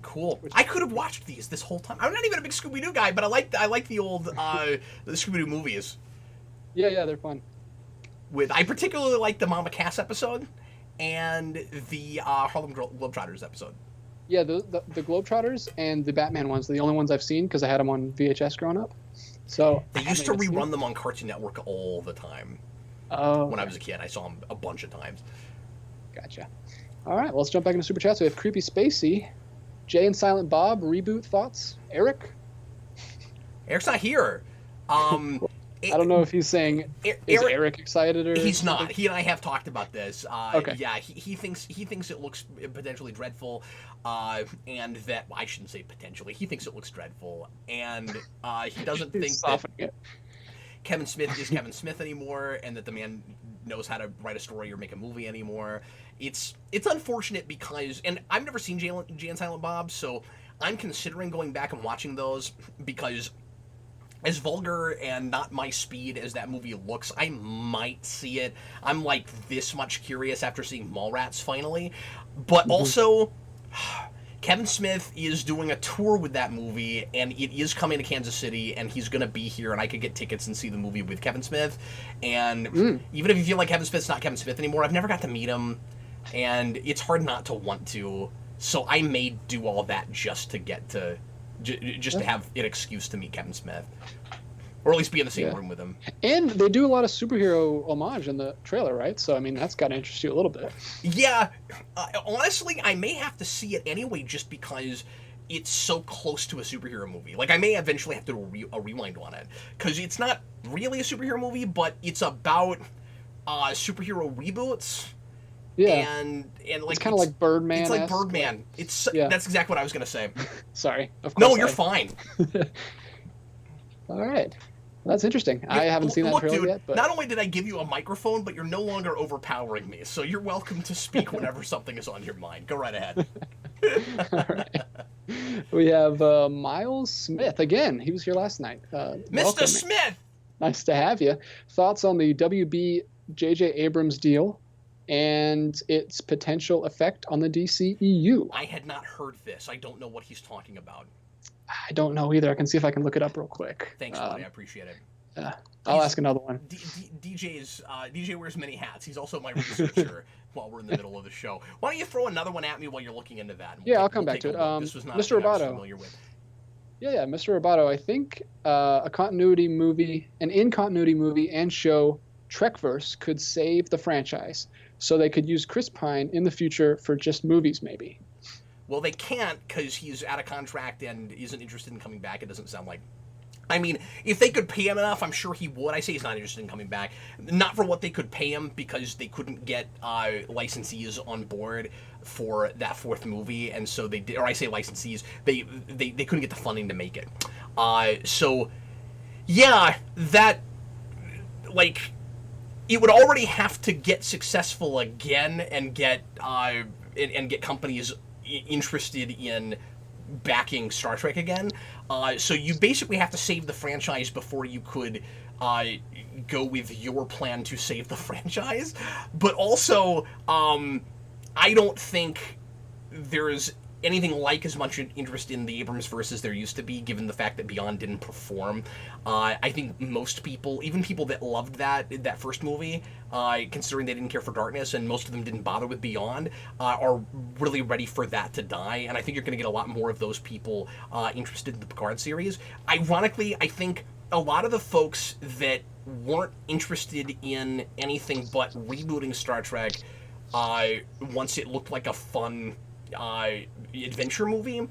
Cool. I could have watched these this whole time. I'm not even a big Scooby-Doo guy, but I like the old the Scooby-Doo movies. Yeah, they're fun. I particularly like the Mama Cass episode and the Harlem Globetrotters episode. Yeah, the Globetrotters and the Batman ones are the only ones I've seen because I had them on VHS growing up. So They used to rerun them on Cartoon Network all the time. Oh, When I was a kid, I saw them a bunch of times. Gotcha. All right, well, let's jump back into Super Chats. We have Creepy Spacey, Jay and Silent Bob, reboot thoughts. Eric? Eric's not here. I don't know if he's saying, is Eric excited or He's something? not. He and I have talked about this. Okay. Yeah, he thinks it looks potentially dreadful, and that I shouldn't say potentially. He thinks it looks dreadful, and he doesn't think that softening it. Kevin Smith is Kevin Smith anymore, and that the man knows how to write a story or make a movie anymore. It's unfortunate because, and I've never seen Jay and Silent Bob, so I'm considering going back and watching those because, as vulgar and not my speed as that movie looks, I might see it. I'm like this much curious after seeing Mallrats finally, but also Kevin Smith is doing a tour with that movie, and it is coming to Kansas City, and he's going to be here, and I could get tickets and see the movie with Kevin Smith. And even if you feel like Kevin Smith's not Kevin Smith anymore, I've never got to meet him, and it's hard not to want to. So I may do all that just to get to, just to have an excuse to meet Kevin Smith. Or at least be in the same room with him. And they do a lot of superhero homage in the trailer, right? So, I mean, that's got to interest you a little bit. Yeah. Honestly, I may have to see it anyway just because it's so close to a superhero movie. Like, I may eventually have to do a rewind on it. Because it's not really a superhero movie, but it's about superhero reboots. Yeah. And like, it's kind of like Birdman. It's like Birdman. That's exactly what I was going to say. Sorry. Of course. No, you're fine. All right. Well, that's interesting. I haven't seen that trailer dude, yet. But not only did I give you a microphone, but you're no longer overpowering me. So you're welcome to speak whenever something is on your mind. Go right ahead. All right. We have Miles Smith. Again, he was here last night. Mr. Smith! Nice to have you. Thoughts on the WB J.J. Abrams deal and its potential effect on the DCEU? I had not heard this. I don't know what he's talking about. I don't know either. I can see if I can look it up real quick. Thanks, buddy. I appreciate it. I'll ask another one. DJ wears many hats. He's also my researcher while we're in the middle of the show. Why don't you throw another one at me while you're looking into that? I'll come back to it. This was not Mr. something I was Roboto. familiar with. Yeah, Mr. Roboto. I think a continuity movie, an in-continuity movie and show, Trekverse, could save the franchise. So they could use Chris Pine in the future for just movies, maybe. Well, they can't because he's out of contract and isn't interested in coming back. It doesn't sound like. I mean, if they could pay him enough, I'm sure he would. I say he's not interested in coming back. Not for what they could pay him because they couldn't get licensees on board for that fourth movie, and so they did. Or I say licensees, they couldn't get the funding to make it. So, yeah, that like it would already have to get successful again and get companies interested in backing Star Trek again. So you basically have to save the franchise before you could go with your plan to save the franchise. But also, I don't think there's anything like as much interest in the Abrams verse as there used to be, given the fact that Beyond didn't perform. I think most people, even people that loved that first movie, considering they didn't care for Darkness, and most of them didn't bother with Beyond, are really ready for that to die. And I think you're going to get a lot more of those people interested in the Picard series. Ironically, I think a lot of the folks that weren't interested in anything but rebooting Star Trek, once it looked like a fun adventure movie,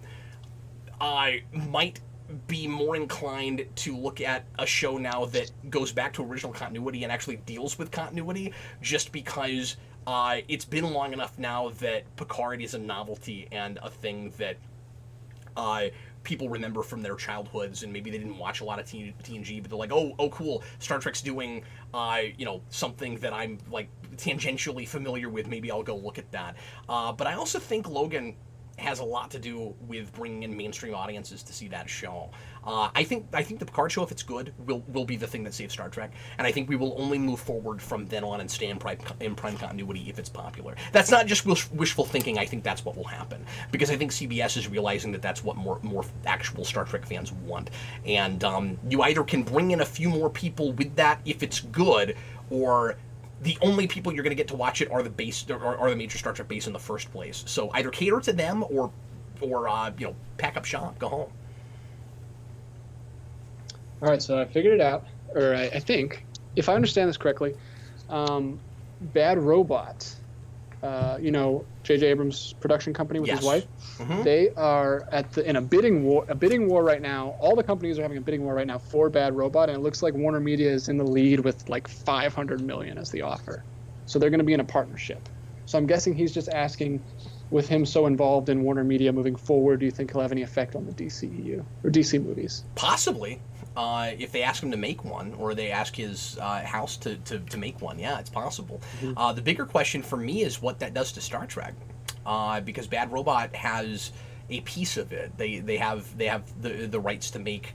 might be more inclined to look at a show now that goes back to original continuity and actually deals with continuity, just because it's been long enough now that Picard is a novelty and a thing that people remember from their childhoods, and maybe they didn't watch a lot of TNG, but they're like, oh, cool, Star Trek's doing, something that I'm, like, tangentially familiar with. Maybe I'll go look at that. But I also think Logan has a lot to do with bringing in mainstream audiences to see that show. I think the Picard show, if it's good, will be the thing that saves Star Trek, and I think we will only move forward from then on and stay in prime continuity if it's popular. That's not just wishful thinking. I think that's what will happen, because I think CBS is realizing that that's what more actual Star Trek fans want, and you either can bring in a few more people with that if it's good, or the only people you're going to get to watch it are the major Star Trek base in the first place. So either cater to them or pack up shop, go home. All right, so I figured it out, or I think, if I understand this correctly, Bad Robot, J.J. Abrams' production company with his wife, they are in a bidding war right now. All the companies are having a bidding war right now for Bad Robot, and it looks like Warner Media is in the lead with like $500 million as the offer. So they're going to be in a partnership. So I'm guessing he's just asking, with him so involved in Warner Media moving forward, do you think he'll have any effect on the DCEU or DC movies? Possibly. If they ask him to make one, or they ask his house to make one, yeah, it's possible. The bigger question for me is what that does to Star Trek, because Bad Robot has a piece of it. They have the rights to make.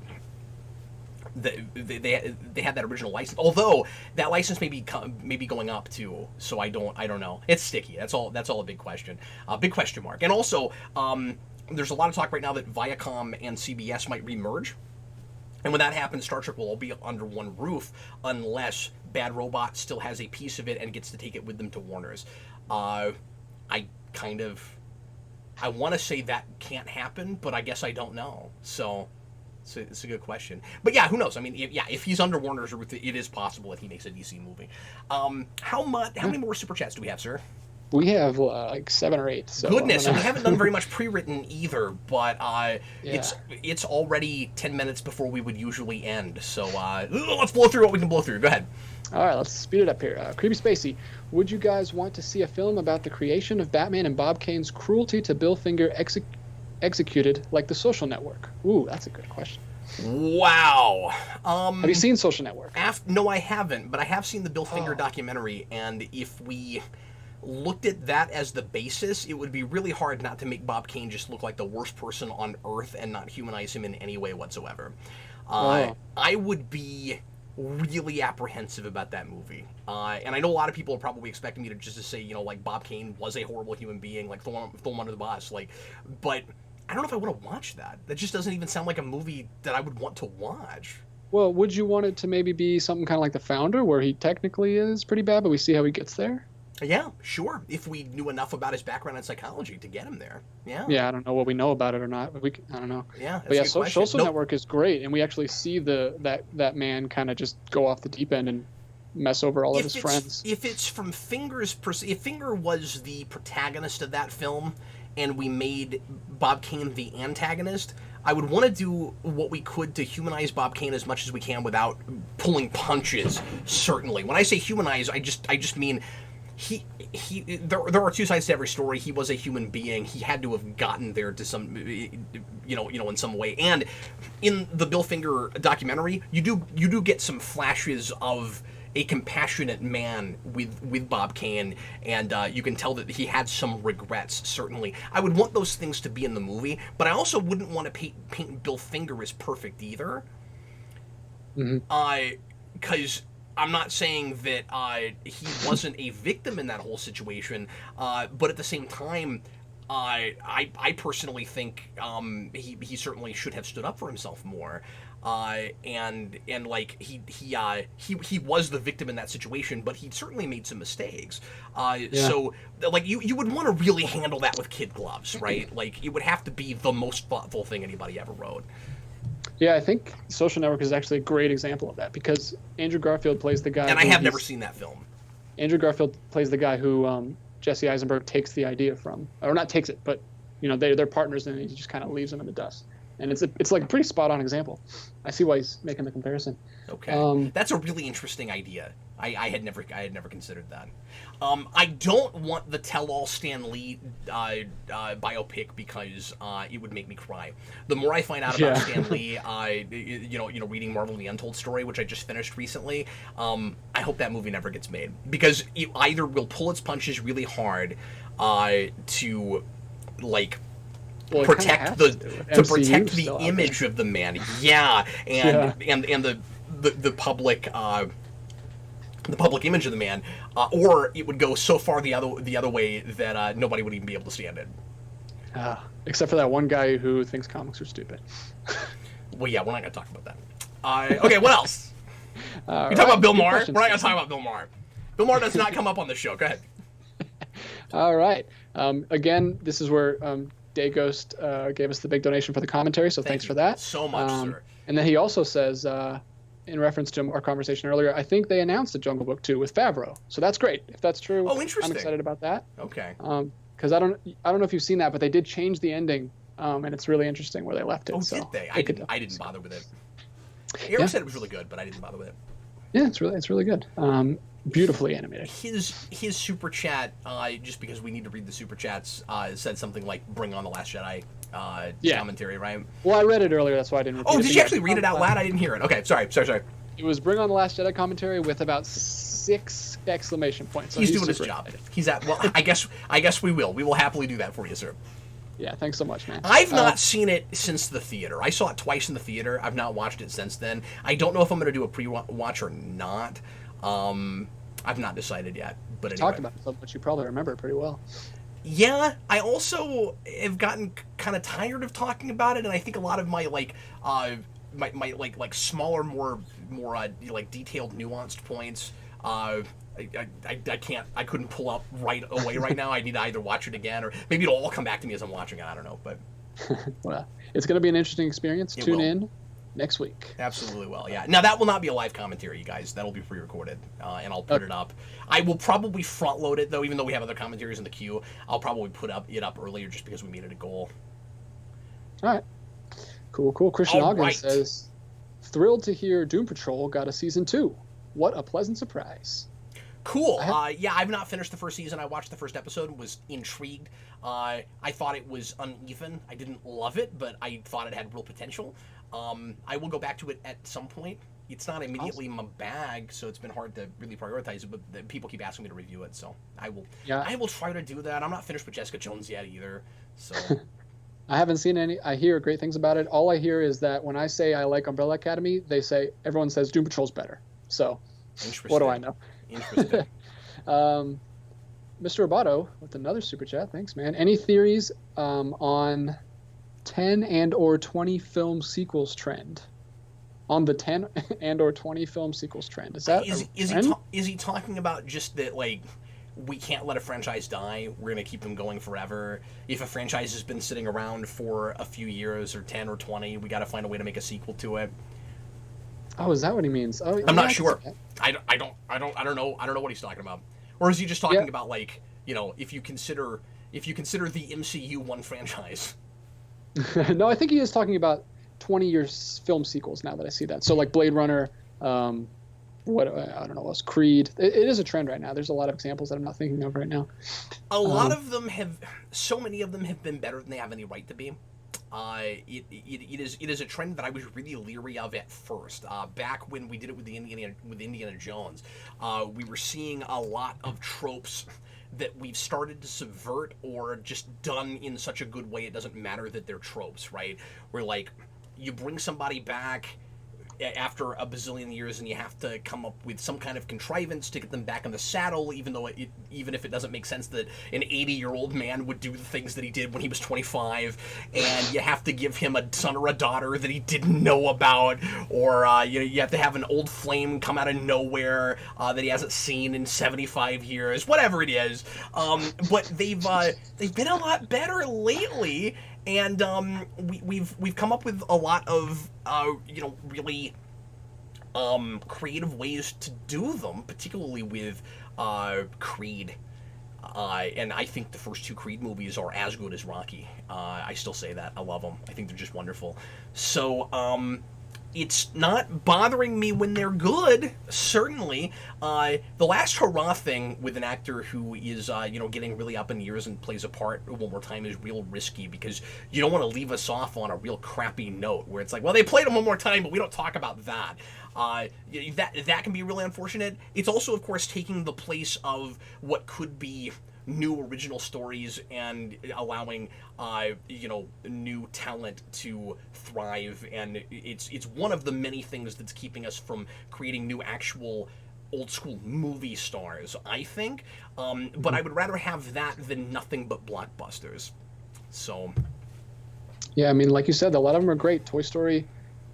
They had that original license, although that license may be going up too. So I don't know. It's sticky. That's all a big question, big question mark. And also, there's a lot of talk right now that Viacom and CBS might remerge. And when that happens, Star Trek will all be under one roof, unless Bad Robot still has a piece of it and gets to take it with them to Warner's. I want to say that can't happen, but I guess I don't know. So it's a good question. But yeah, who knows? I mean, if he's under Warner's roof, it is possible that he makes a DC movie. How many more Super Chats do we have, sir? We have like 7 or 8. So goodness, and we haven't done very much pre-written either, but it's already 10 minutes before we would usually end. So let's blow through what we can blow through. Go ahead. All right, let's speed it up here. Creepy Spacey, would you guys want to see a film about the creation of Batman and Bob Kane's cruelty to Bill Finger executed like The Social Network? Ooh, that's a good question. Wow. Have you seen Social Network? No, I haven't, but I have seen the Bill Finger documentary, and if we looked at that as the basis, it would be really hard not to make Bob Kane just look like the worst person on Earth and not humanize him in any way whatsoever. I would be really apprehensive about that movie. And I know a lot of people are probably expecting me to say, like, Bob Kane was a horrible human being, like, throw him under the bus. But I don't know if I want to watch that. That just doesn't even sound like a movie that I would want to watch. Well, would you want it to maybe be something kind of like The Founder, where he technically is pretty bad, but we see how he gets there? Yeah, sure. If we knew enough about his background in psychology to get him there. Yeah. Yeah, I don't know what we know about it or not. But I don't know. Yeah, but yeah, Social Network is great, and we actually see that man kind of just go off the deep end and mess over all of his friends. If it's from Finger's if Finger was the protagonist of that film, and we made Bob Kane the antagonist, I would want to do what we could to humanize Bob Kane as much as we can without pulling punches. Certainly, when I say humanize, I just mean. There are two sides to every story. He was a human being. He had to have gotten there to some, in some way. And in the Bill Finger documentary, you do get some flashes of a compassionate man with Bob Kane, and you can tell that he had some regrets. Certainly, I would want those things to be in the movie, but I also wouldn't want to paint Bill Finger as perfect either. Because I'm not saying that he wasn't a victim in that whole situation, but at the same time, I personally think he certainly should have stood up for himself more. And like he was the victim in that situation, but he certainly made some mistakes. So like you would want to really handle that with kid gloves, right? Like it would have to be the most thoughtful thing anybody ever wrote. Yeah, I think Social Network is actually a great example of that, because Andrew Garfield plays the guy. And I have never seen that film. Andrew Garfield plays the guy who Jesse Eisenberg takes the idea from, or not takes it, but they're partners, and he just kind of leaves them in the dust. And it's like a pretty spot on example. I see why he's making the comparison. Okay, that's a really interesting idea. I had never considered that. I don't want the tell-all Stan Lee biopic because it would make me cry. The more I find out about Stan Lee, reading Marvel: The Untold Story, which I just finished recently, I hope that movie never gets made, because it either will pull its punches really hard to like. Protect the image of the man, and the public image of the man, or it would go so far the other way that nobody would even be able to stand it. Except for that one guy who thinks comics are stupid. Well, yeah, we're not going to talk about that. Okay, what else? You're talking about Bill Maher? We're not going to talk about Bill Maher. Bill Maher does not come up on the show. Go ahead. All right. Again, this is where Day Ghost gave us the big donation for the commentary, so thanks for that. So much, sir. And then he also says, in reference to our conversation earlier, I think they announced the Jungle Book 2 with Favreau, so that's great. If that's true, interesting. I'm excited about that. Okay. Because I don't know if you've seen that, but they did change the ending, and it's really interesting where they left it. Oh, so did they? I didn't bother with it. Eric said it was really good, but I didn't bother with it. Yeah, it's really good. Beautifully animated. His super chat, just because we need to read the super chats, said something like "Bring on the Last Jedi" commentary, right? Well, I read it earlier, that's why I didn't repeat it. Oh, did you actually read it out loud? I didn't hear it. Okay, sorry. It was "Bring on the Last Jedi" commentary with about 6 exclamation points. So he's doing his job. He's at. Well, I guess we will. We will happily do that for you, sir. Yeah, thanks so much, man. I've not seen it since the theater. I saw it twice in the theater. I've not watched it since then. I don't know if I'm going to do a pre-watch or not. I've not decided yet. But anyway. Talked about it, but you probably remember it pretty well. Yeah, I also have gotten kind of tired of talking about it, and I think a lot of my my smaller, more like detailed, nuanced points. I couldn't pull up right away right now. I need to either watch it again, or maybe it'll all come back to me as I'm watching it. I don't know, but well, it's going to be an interesting experience. Tune in next week. Absolutely will, yeah. Now, that will not be a live commentary, you guys. That'll be pre-recorded, and I'll put it up. I will probably front-load it, though, even though we have other commentaries in the queue. I'll probably put it up earlier just because we made it a goal. All right. Cool. Christian Ogden says, thrilled to hear Doom Patrol got a Season 2. What a pleasant surprise. Cool. Yeah, I've not finished the first season. I watched the first episode, was intrigued. I thought it was uneven. I didn't love it, but I thought it had real potential. I will go back to it at some point. It's not immediately in my bag, so it's been hard to really prioritize it, but people keep asking me to review it, so I will try to do that. I'm not finished with Jessica Jones yet either, so... I haven't seen any. I hear great things about it. All I hear is that when I say I like Umbrella Academy, everyone says Doom Patrol's better. So, what do I know? Interesting. Mr. Roboto with another super chat. Thanks, man. Any theories on 10 and or 20 film sequels trend? On the 10 and or 20 film sequels trend. Is that is he talking about just that, like, we can't let a franchise die, we're going to keep them going forever? If a franchise has been sitting around for a few years, or 10 or 20, we got to find a way to make a sequel to it? Oh, is that what he means? Oh, I'm not sure. I don't know what he's talking about. Or is he just talking about, like, if you consider the MCU one franchise? No, I think he is talking about 20-year film sequels, now that I see that. So, like Blade Runner, I don't know what else, Creed. It is a trend right now. There's a lot of examples that I'm not thinking of right now. So many of them have been better than they have any right to be. It is a trend that I was really leery of at first. Back when we did it with Indiana Jones, we were seeing a lot of tropes that we've started to subvert, or just done in such a good way it doesn't matter that they're tropes, right? Where, like, you bring somebody back, after a bazillion years, and you have to come up with some kind of contrivance to get them back in the saddle, even if it doesn't make sense that an 80-year-old man would do the things that he did when he was 25, and you have to give him a son or a daughter that he didn't know about, or you have to have an old flame come out of nowhere that he hasn't seen in 75 years, whatever it is. But they've been a lot better lately. And we've come up with a lot of really creative ways to do them, particularly with Creed. And I think the first two Creed movies are as good as Rocky. I still say that. I love them. I think they're just wonderful. So it's not bothering me when they're good, certainly. The last hurrah thing with an actor who is, getting really up in years and plays a part one more time is real risky, because you don't want to leave us off on a real crappy note where it's like, well, they played him one more time, but we don't talk about that. That can be really unfortunate. It's also, of course, taking the place of what could be new original stories and allowing new talent to thrive, and it's one of the many things that's keeping us from creating new actual old school movie stars, I think. But I would rather have that than nothing but blockbusters. So yeah, I mean, like you said, a lot of them are great. Toy Story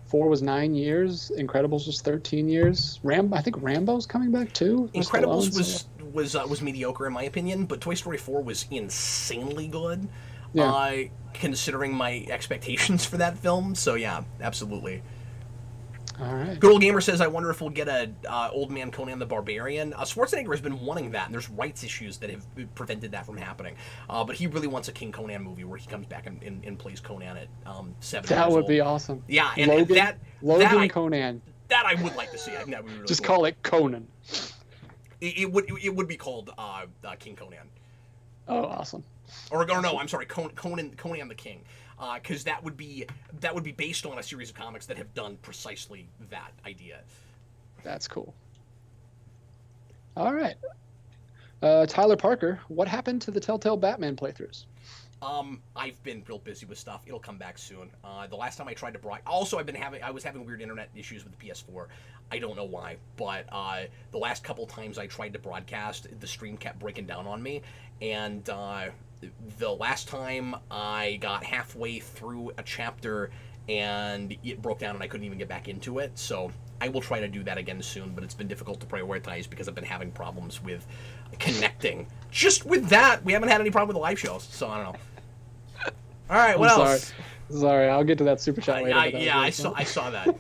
4 was 9 years. Incredibles was 13 years. I think Rambo's coming back too. Incredibles was mediocre in my opinion, but Toy Story 4 was insanely good. Yeah. Considering my expectations for that film. So yeah, absolutely. All right. Good Old Gamer says, I wonder if we'll get a Old Man Conan the Barbarian. Schwarzenegger has been wanting that, and there's rights issues that have prevented that from happening. But he really wants a King Conan movie where he comes back and plays Conan at 7 That would be awesome. Yeah, and Logan Conan. That I would like to see. I think that would be really Just cool. call it Conan. It would be called King Conan. Oh, awesome. Or no, I'm sorry, Conan the King, because that would be based on a series of comics that have done precisely that idea. That's cool. All right, Tyler Parker, what happened to the Telltale Batman playthroughs? I've been real busy with stuff. It'll come back soon. The last time I tried to also I was having weird internet issues with the PS4. I don't know why, but the last couple times I tried to broadcast, the stream kept breaking down on me, and the last time I got halfway through a chapter and it broke down and I couldn't even get back into it. So I will try to do that again soon, but it's been difficult to prioritize because I've been having problems with connecting. Just with that, we haven't had any problem with the live shows, so I don't know. All right, what else? Sorry, I'll get to that super chat later. I saw that.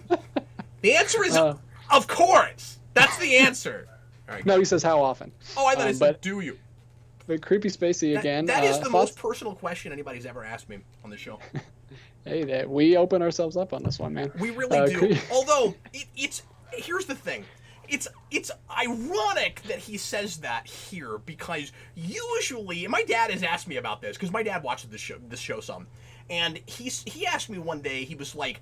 The answer is, of course. That's the answer. All right. No, he says how often. Oh, I thought it said, do you? But Creepy Spacey again. That is the most personal question anybody's ever asked me on the show. Hey, we open ourselves up on this one, man. We really do. Although, here's the thing. It's ironic that he says that here, because usually, and my dad has asked me about this, because my dad watches this show some, and he asked me one day, he was like,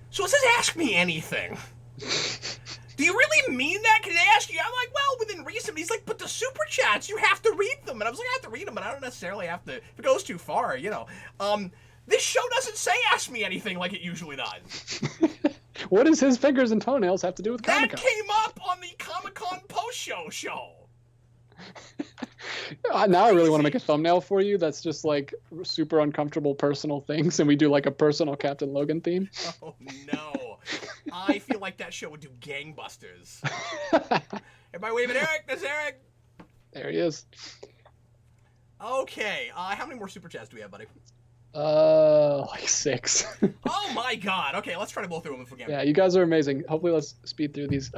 so it says ask me anything. Do you really mean that? Can I ask you? I'm like, well, within reason. He's like, but the super chats, you have to read them. And I was like, I have to read them, but I don't necessarily have to, if it goes too far, This show doesn't say ask me anything like it usually does. What does his fingers and toenails have to do with Comic-Con? That came up on the Comic-Con post-show. Now I really want to make a thumbnail for you that's just like super uncomfortable personal things, and we do like a personal Captain Logan theme. Oh, no. I feel like that show would do gangbusters. Everybody waving Eric. There's Eric. There he is. Okay. How many more super chats do we have, buddy? Like 6. Oh my God. Okay, let's try to blow through them if we can. Yeah, you guys are amazing. Hopefully, let's speed through these.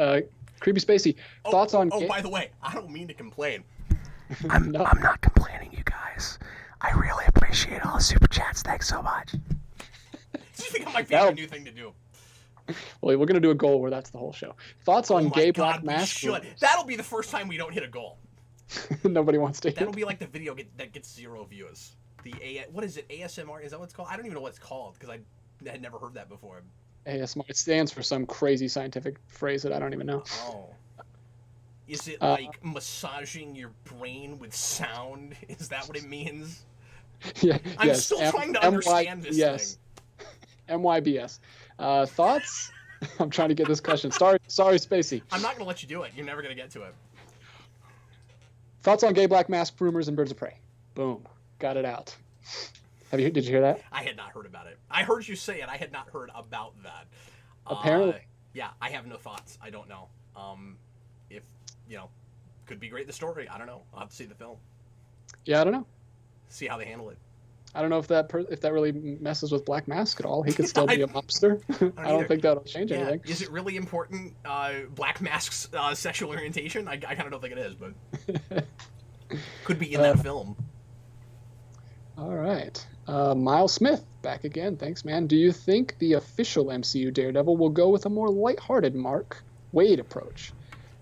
Creepy Spacey, thoughts on? Oh, by the way, I don't mean to complain. I'm not complaining, you guys. I really appreciate all the super chats. Thanks so much. It's become my favorite new thing to do. Well, we're gonna do a goal where that's the whole show. Thoughts on gay black mask? That'll be the first time we don't hit a goal. Nobody wants to. That'll be like the video that gets 0 views. What is it? ASMR? Is that what it's called? I don't even know what it's called because I had never heard that before. ASMR. It stands for some crazy scientific phrase that I don't even know. Oh. Is it like massaging your brain with sound? Is that what it means? Yeah. I'm still trying to understand this thing. MYBS. Thoughts I'm trying to get this question. Sorry, Spacey. I'm not going to let you do it. You're never going to get to it. Thoughts on gay black mask rumors and Birds of Prey? Boom, got it out. Did you hear that? I had not heard about it. I heard you say it. I had not heard about that. Apparently. Yeah, I have no thoughts. I don't know. If, could be great, the story. I don't know. I'll have to see the film. Yeah, I don't know. See how they handle it. I don't know if that really messes with Black Mask at all. He could still be a mobster. I don't think that'll change anything. Is it really important, Black Mask's sexual orientation? I kind of don't think it is, but could be in that film. All right. Miles Smith, back again. Thanks, man. Do you think the official MCU Daredevil will go with a more lighthearted Mark Waid approach?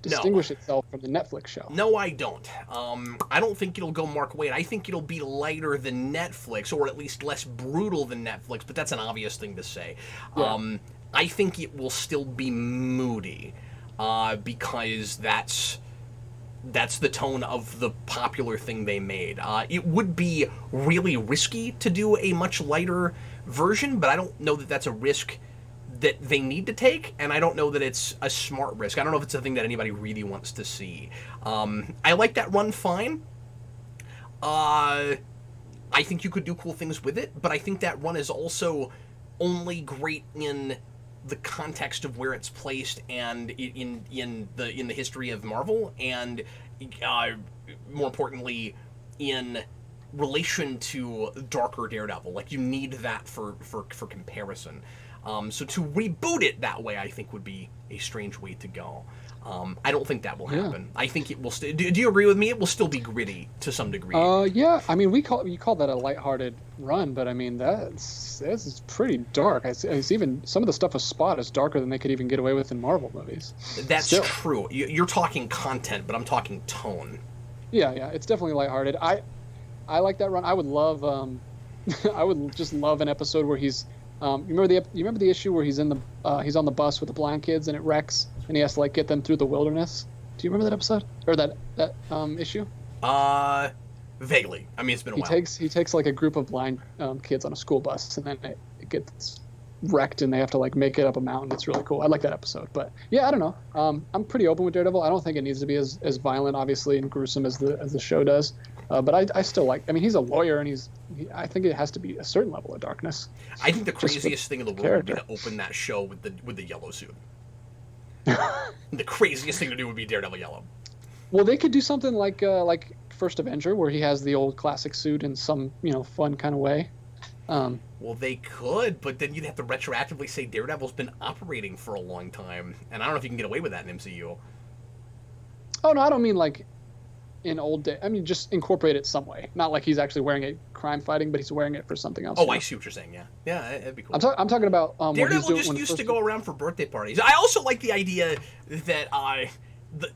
Distinguish itself from the Netflix show? No, I don't. I don't think it'll go Mark Waid. I think it'll be lighter than Netflix, or at least less brutal than Netflix, but that's an obvious thing to say. Yeah. I think it will still be moody, because that's the tone of the popular thing they made. It would be really risky to do a much lighter version, but I don't know that that's a risk that they need to take, and I don't know that it's a smart risk. I don't know if it's a thing that anybody really wants to see. I like that run fine. I think you could do cool things with it, but I think that run is also only great in the context of where it's placed and in the history of Marvel, and more importantly, in relation to darker Daredevil. Like, you need that for comparison. So to reboot it that way, I think, would be a strange way to go. I don't think that will happen. I think it will still... Do you agree with me? It will still be gritty to some degree. Yeah. I mean, you call that a lighthearted run, but I mean, that's pretty dark. It's even... Some of the stuff with Spot is darker than they could even get away with in Marvel movies. That's true. You're talking content, but I'm talking tone. Yeah. It's definitely lighthearted. I like that run. I would love... I would just love an episode where he's... You remember the issue where he's on the bus with the blind kids and it wrecks and he has to like get them through the wilderness? Do you remember that episode or that issue? Vaguely. I mean, it's been a while. He takes like a group of blind kids on a school bus and then it gets wrecked and they have to like make it up a mountain. It's really cool. I like that episode. But yeah, I don't know. I'm pretty open with Daredevil. I don't think it needs to be as violent, obviously, and gruesome as the show does. But I still like. I mean, he's a lawyer, and I think it has to be a certain level of darkness. I think the craziest thing in the world would be to open that show with the yellow suit. The craziest thing to do would be Daredevil yellow. Well, they could do something like First Avenger, where he has the old classic suit in some fun kind of way. Well, they could, but then you'd have to retroactively say Daredevil's been operating for a long time, and I don't know if you can get away with that in MCU. Oh no, I don't mean like in old day. I mean, just incorporate it some way. Not like he's actually wearing it crime fighting, but he's wearing it for something else. Oh, I see what you're saying. Yeah, it'd be cool. I'm talking about Daredevil just used to go around for birthday parties. I also like the idea that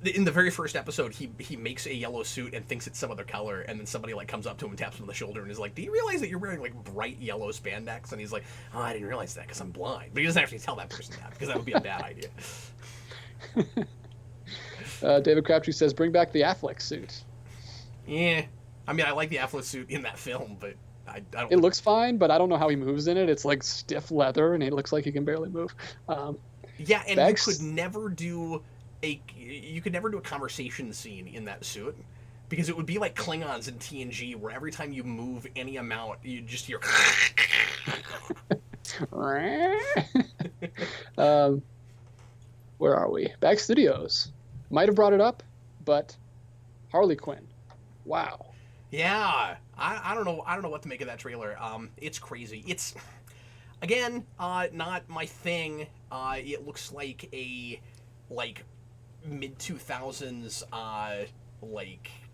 in the very first episode, he makes a yellow suit and thinks it's some other color, and then somebody like comes up to him and taps him on the shoulder and is like, "Do you realize that you're wearing like bright yellow spandex?" And he's like, "Oh, I didn't realize that because I'm blind." But he doesn't actually tell that person that because that would be a bad idea. David Crabtree says, "Bring back the Affleck suit." Yeah, I mean, I like the Affleck suit in that film, but I don't. It looks fine, but I don't know how he moves in it. It's like stiff leather, and it looks like he can barely move. Yeah, and you could never do a conversation scene in that suit because it would be like Klingons in TNG, where every time you move any amount, you just hear. Where are we? Back Studios. Might have brought it up, but Harley Quinn. Wow. Yeah, I don't know what to make of that trailer. It's crazy. It's again not my thing. It looks like a mid 2000s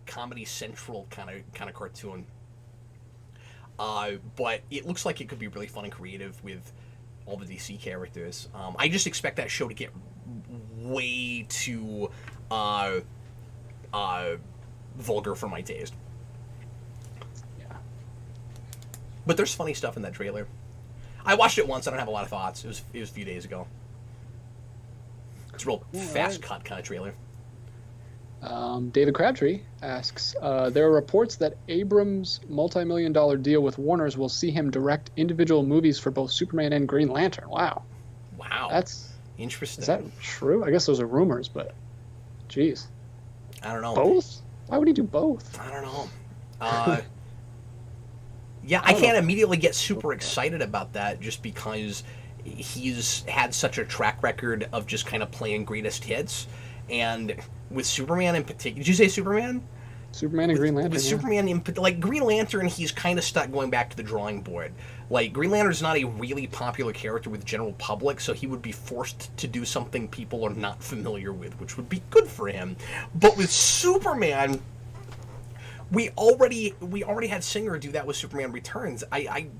Comedy Central kind of cartoon. But it looks like it could be really fun and creative with all the DC characters. I just expect that show to get way too vulgar for my taste. Yeah. But there's funny stuff in that trailer. I watched it once. I don't have a lot of thoughts. It was a few days ago. It's a real fast cut kind of trailer. David Crabtree asks, there are reports that Abrams' multi-million-dollar deal with Warner's will see him direct individual movies for both Superman and Green Lantern. Wow. Wow. That's Interesting. Is that true? I guess those are rumors, but jeez. I don't know. Both? Why would he do both? I don't know. Yeah, I can't immediately get super excited about that just because he's had such a track record of just kind of playing greatest hits. And with Superman in particular, did you say Superman? Superman and Green Lantern. With Superman, like Green Lantern, he's kind of stuck going back to the drawing board. Like, Green Lantern's not a really popular character with the general public, so he would be forced to do something people are not familiar with, which would be good for him. But with Superman, we already had Singer do that with Superman Returns. I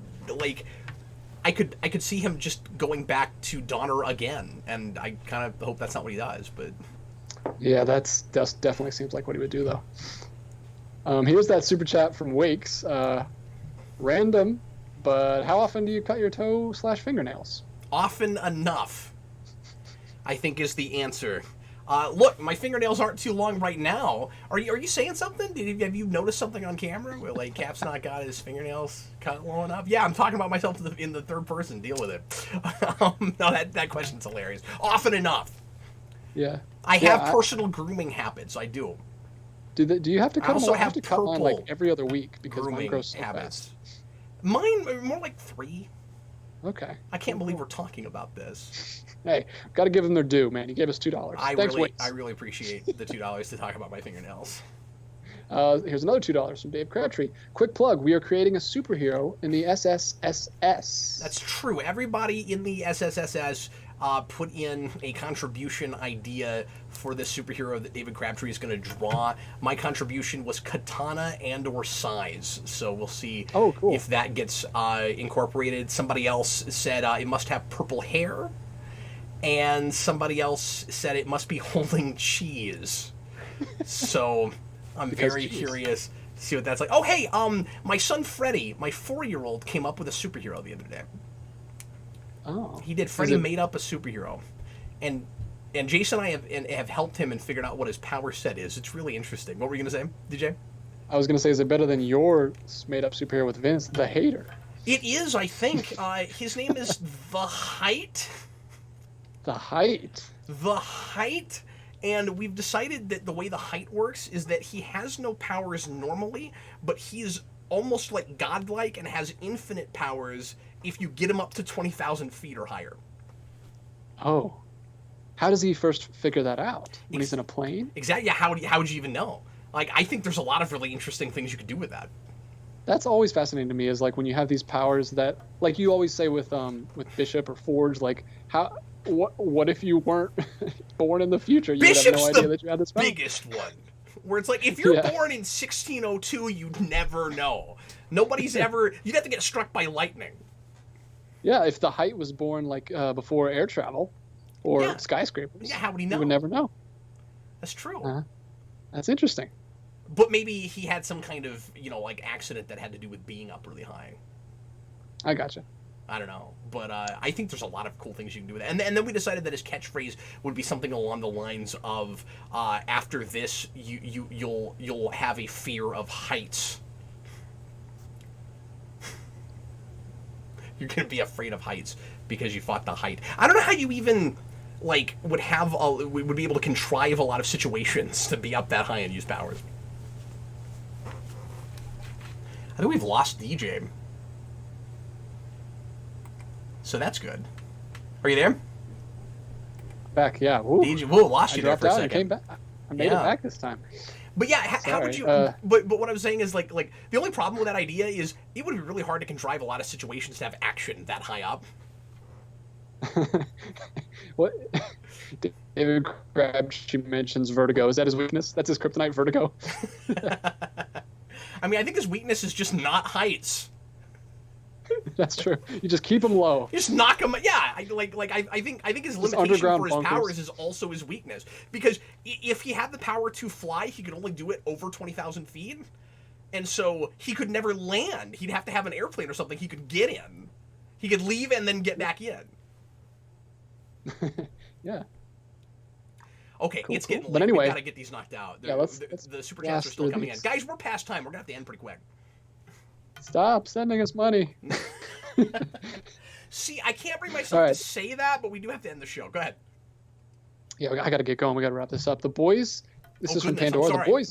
could see him just going back to Donner again, and I kind of hope that's not what he does. But yeah, that's definitely seems like what he would do, though. Here's that super chat from Wakes. Random, but how often do you cut your toe/fingernails? Often enough, I think, is the answer. Look, my fingernails aren't too long right now. Are you saying something? Have you noticed something on camera where, like, Cap's not got his fingernails cut long enough? Yeah, I'm talking about myself in the third person. Deal with it. No, that question's hilarious. Often enough. Yeah. I have personal grooming habits. I do. Do you have to cut them? also I have to cut mine like every other week because mine Grooming grows so habits. fast. Mine are more like 3. Okay. I can't believe we're talking about this. Hey, got to give them their due, man. You gave us $2. Thanks, Wakes. I really appreciate the $2 to talk about my fingernails. Here's another $2 from Dave Crabtree. Quick plug: we are creating a superhero in the SSSS. That's true. Everybody in the SSSS put in a contribution idea for this superhero that David Crabtree is going to draw. My contribution was katana and/or size, so we'll see if that gets incorporated. Somebody else said it must have purple hair, and somebody else said it must be holding cheese. So I'm very curious to see what that's like. Oh, hey, my son Freddie, my 4-year-old, came up with a superhero the other day. Oh. He did. Freddie made up a superhero, and Jason and I have helped him and figured out what his power set is. It's really interesting. What were you gonna say, DJ? I was gonna say, is it better than your made-up superhero with Vince, the Hater? It is, I think. His name is The Height. The Height. The Height. And we've decided that the way the Height works is that he has no powers normally, but he's almost like godlike and has infinite powers if you get him up to 20,000 feet or higher. Oh. How does he first figure that out? When he's in a plane? Exactly. Yeah, how would you even know? Like, I think there's a lot of really interesting things you could do with that. That's always fascinating to me, is like when you have these powers that, like you always say with Bishop or Forge, like what if you weren't born in the future? You Bishop's would have no idea that you had this power. Biggest one. Where it's like, if you're born in 1602, you'd never know. Nobody's ever... You'd have to get struck by lightning. Yeah, if the Height was born like before air travel or skyscrapers, how would he know? You would never know. That's true. That's interesting. But maybe he had some kind of, like accident that had to do with being up really high. I gotcha. I don't know, but I think there's a lot of cool things you can do with it. And then we decided that his catchphrase would be something along the lines of, "After this, you'll have a fear of heights." You're gonna be afraid of heights because you fought the Height. I don't know how you even would be able to contrive a lot of situations to be up that high and use powers. I think we've lost DJ. So that's good. Are you there? Back, yeah. Woo. DJ, lost you there for a second. I came back. I made it back this time. But yeah, how would you? But what I'm saying is like the only problem with that idea is it would be really hard to contrive a lot of situations to have action that high up. What? David Crabtree mentions vertigo. Is that his weakness? That's his kryptonite, vertigo. I mean, I think his weakness is just not heights. That's true. You just keep him low. You just knock him. Yeah, I think his limitation for his powers is also his weakness. Because if he had the power to fly, he could only do it over 20,000 feet, and so he could never land. He'd have to have an airplane or something he could get in. He could leave and then get back in. Yeah. Okay, it's getting late. But anyway, we gotta get these knocked out. The super chats are still coming in. Guys, we're past time. We're gonna have to end pretty quick. Stop sending us money. See, I can't bring myself to say that, but we do have to end the show. Go ahead. Yeah, I got to get going. We got to wrap this up. The Boys. This is from goodness, I'm Pandora. sorry.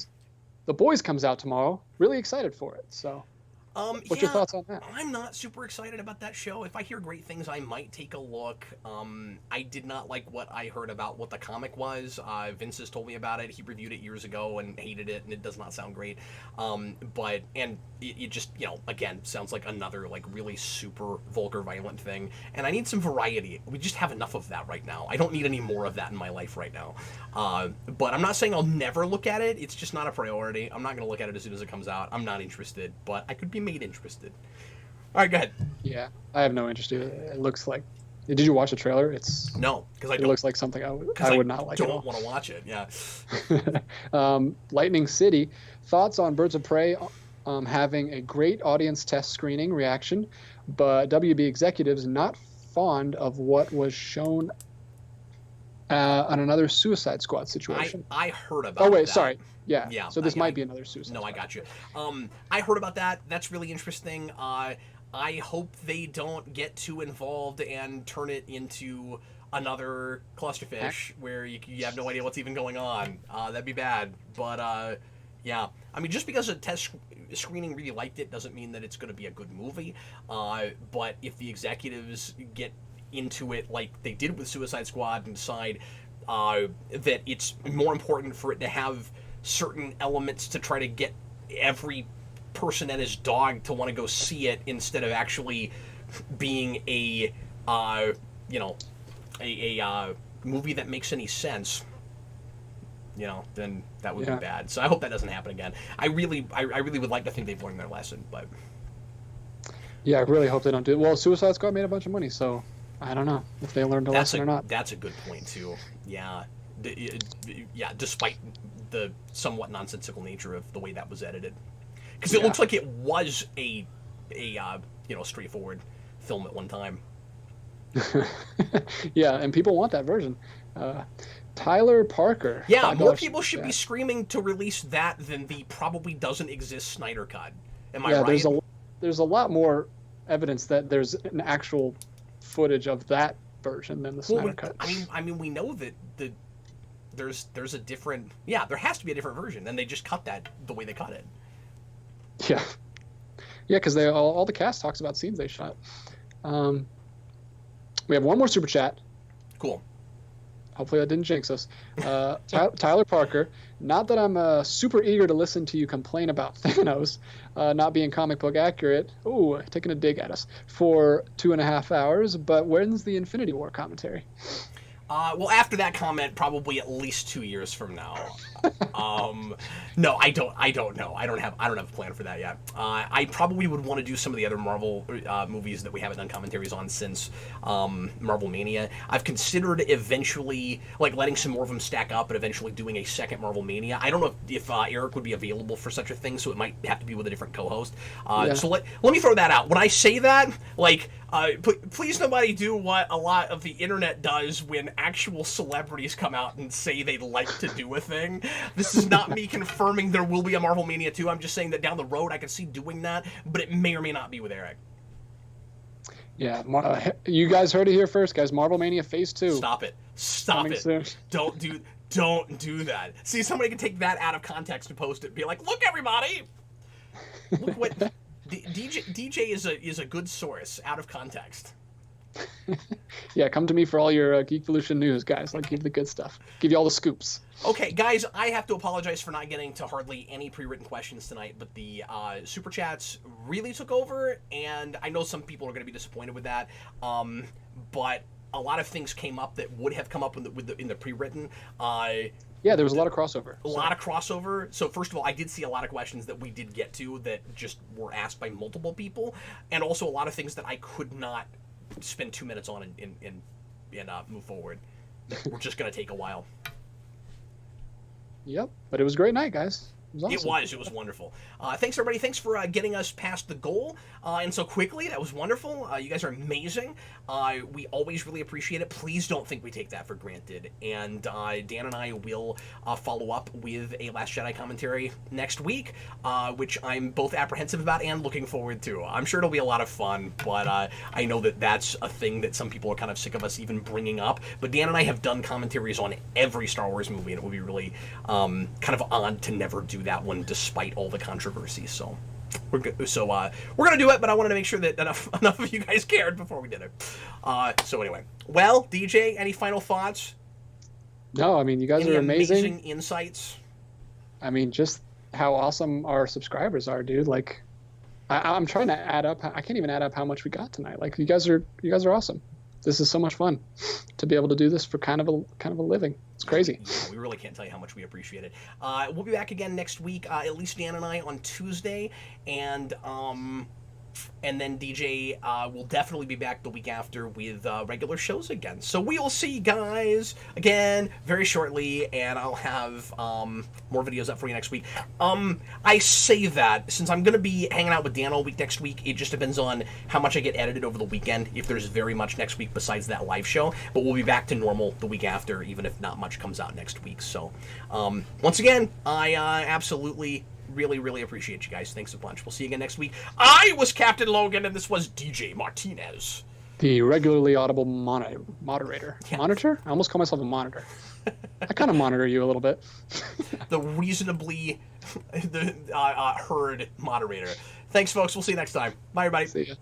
The Boys comes out tomorrow. Really excited for it. So, what's your thoughts on that? I'm not super excited about that show. If I hear great things, I might take a look. I did not like what I heard about what the comic was. Vince has told me about it. He reviewed it years ago and hated it, and it does not sound great. But it just, again, sounds like another like really super vulgar, violent thing. And I need some variety. We just have enough of that right now. I don't need any more of that in my life right now. But I'm not saying I'll never look at it. It's just not a priority. I'm not going to look at it as soon as it comes out. I'm not interested, but I could be made interested. All right, go ahead. Yeah, I have no interest in it. It looks like. Did you watch the trailer? No, because it looks like something I would not like. I don't want to watch it. Yeah. Lightning City. Thoughts on Birds of Prey having a great audience test screening reaction, but WB executives not fond of what was shown on another Suicide Squad situation. I heard about. Oh wait, that. Sorry. Yeah. So this might be another Suicide Squad. No, I got you. I heard about that. That's really interesting. I hope they don't get too involved and turn it into another clusterfish where you have no idea what's even going on. That'd be bad. But yeah, I mean, just because a test screening really liked it doesn't mean that it's going to be a good movie. But if the executives get into it like they did with Suicide Squad and decide that it's more important for it to have certain elements to try to get every person and his dog to want to go see it instead of actually being a movie that makes any sense, then that would be bad. So I hope that doesn't happen again. I really would like to think they've learned their lesson, but yeah, I really hope they don't do it. Well, Suicide Squad made a bunch of money, so I don't know if they learned a lesson or not. That's a good point too. Yeah, despite the somewhat nonsensical nature of the way that was edited, because it looks like it was a straightforward film at one time. Yeah, and people want that version. Tyler Parker. Yeah, more people should be screaming to release that than the probably doesn't exist Snyder Cut. Am I right? Yeah, there's a lot more evidence that there's an actual footage of that version than the Snyder Cut. I mean, we know that there's a different. Yeah, there has to be a different version, and they just cut that the way they cut it. Yeah, because all the cast talks about scenes they shot. We have one more super chat. Cool. Hopefully that didn't jinx us. Tyler Parker. Not that I'm super eager to listen to you complain about Thanos not being comic book accurate. Ooh, taking a dig at us for 2.5 hours. But when's the Infinity War commentary? Well, after that comment, probably at least 2 years from now. No, I don't know. I don't have a plan for that yet. I probably would want to do some of the other Marvel movies that we haven't done commentaries on since Marvel Mania. I've considered eventually letting some more of them stack up and eventually doing a second Marvel Mania. I don't know if Eric would be available for such a thing, so it might have to be with a different co-host. So let me throw that out. When I say that, please nobody do what a lot of the internet does when actual celebrities come out and say they'd like to do a thing. This is not me confirming there will be a Marvel Mania 2. I'm just saying that down the road I can see doing that, but it may or may not be with Eric. Yeah, you guys heard it here first, guys. Marvel Mania Phase 2. Stop it. Coming soon. Don't do that. See, somebody can take that out of context and post it and be like, look, everybody! Look what... DJ is a good source out of context. Yeah, come to me for all your Geekvolution news, guys. Give the good stuff. Give you all the scoops. Okay, guys, I have to apologize for not getting to hardly any pre-written questions tonight, but the super chats really took over, and I know some people are going to be disappointed with that. But a lot of things came up that would have come up in the pre-written. Yeah, there was a lot of crossover. A lot of crossover. So first of all, I did see a lot of questions that we did get to that just were asked by multiple people, and also a lot of things that I could not spend 2 minutes on and move forward. We're just going to take a while. Yep, but it was a great night, guys. was awesome. It was wonderful. Thanks, everybody. Thanks for getting us past the goal and so quickly. That was wonderful. You guys are amazing. We always really appreciate it. Please don't think we take that for granted. And Dan and I will follow up with a Last Jedi commentary next week, which I'm both apprehensive about and looking forward to. I'm sure it'll be a lot of fun, but I know that that's a thing that some people are kind of sick of us even bringing up. But Dan and I have done commentaries on every Star Wars movie, and it would be really kind of odd to never do that one despite all the controversy. So we're good. So we're gonna do it, but I wanted to make sure that enough of you guys cared before we did it. So anyway, well, DJ, any final thoughts? No, I mean, you guys Any are amazing. amazing insights. I mean, just how awesome our subscribers are, dude. Like, I'm trying to add up. I can't even add up how much we got tonight. Like, you guys are awesome. This is so much fun to be able to do this for kind of a living. It's crazy. Yeah, we really can't tell you how much we appreciate it. We'll be back again next week, at least Dan and I, on Tuesday, and then DJ will definitely be back the week after with regular shows again. So we will see you guys again very shortly, and I'll have more videos up for you next week. I say that since I'm going to be hanging out with Dan all week next week, it just depends on how much I get edited over the weekend, if there's very much next week besides that live show. But we'll be back to normal the week after, even if not much comes out next week. So once again, I absolutely really appreciate you guys. Thanks a bunch. We'll see you again next week. I was Captain Logan, and this was DJ Martinez, the regularly audible moderator. Yeah. Monitor? I almost call myself a monitor. I kind of monitor you a little bit. The reasonably heard moderator. Thanks, folks. We'll see you next time. Bye, everybody. See ya.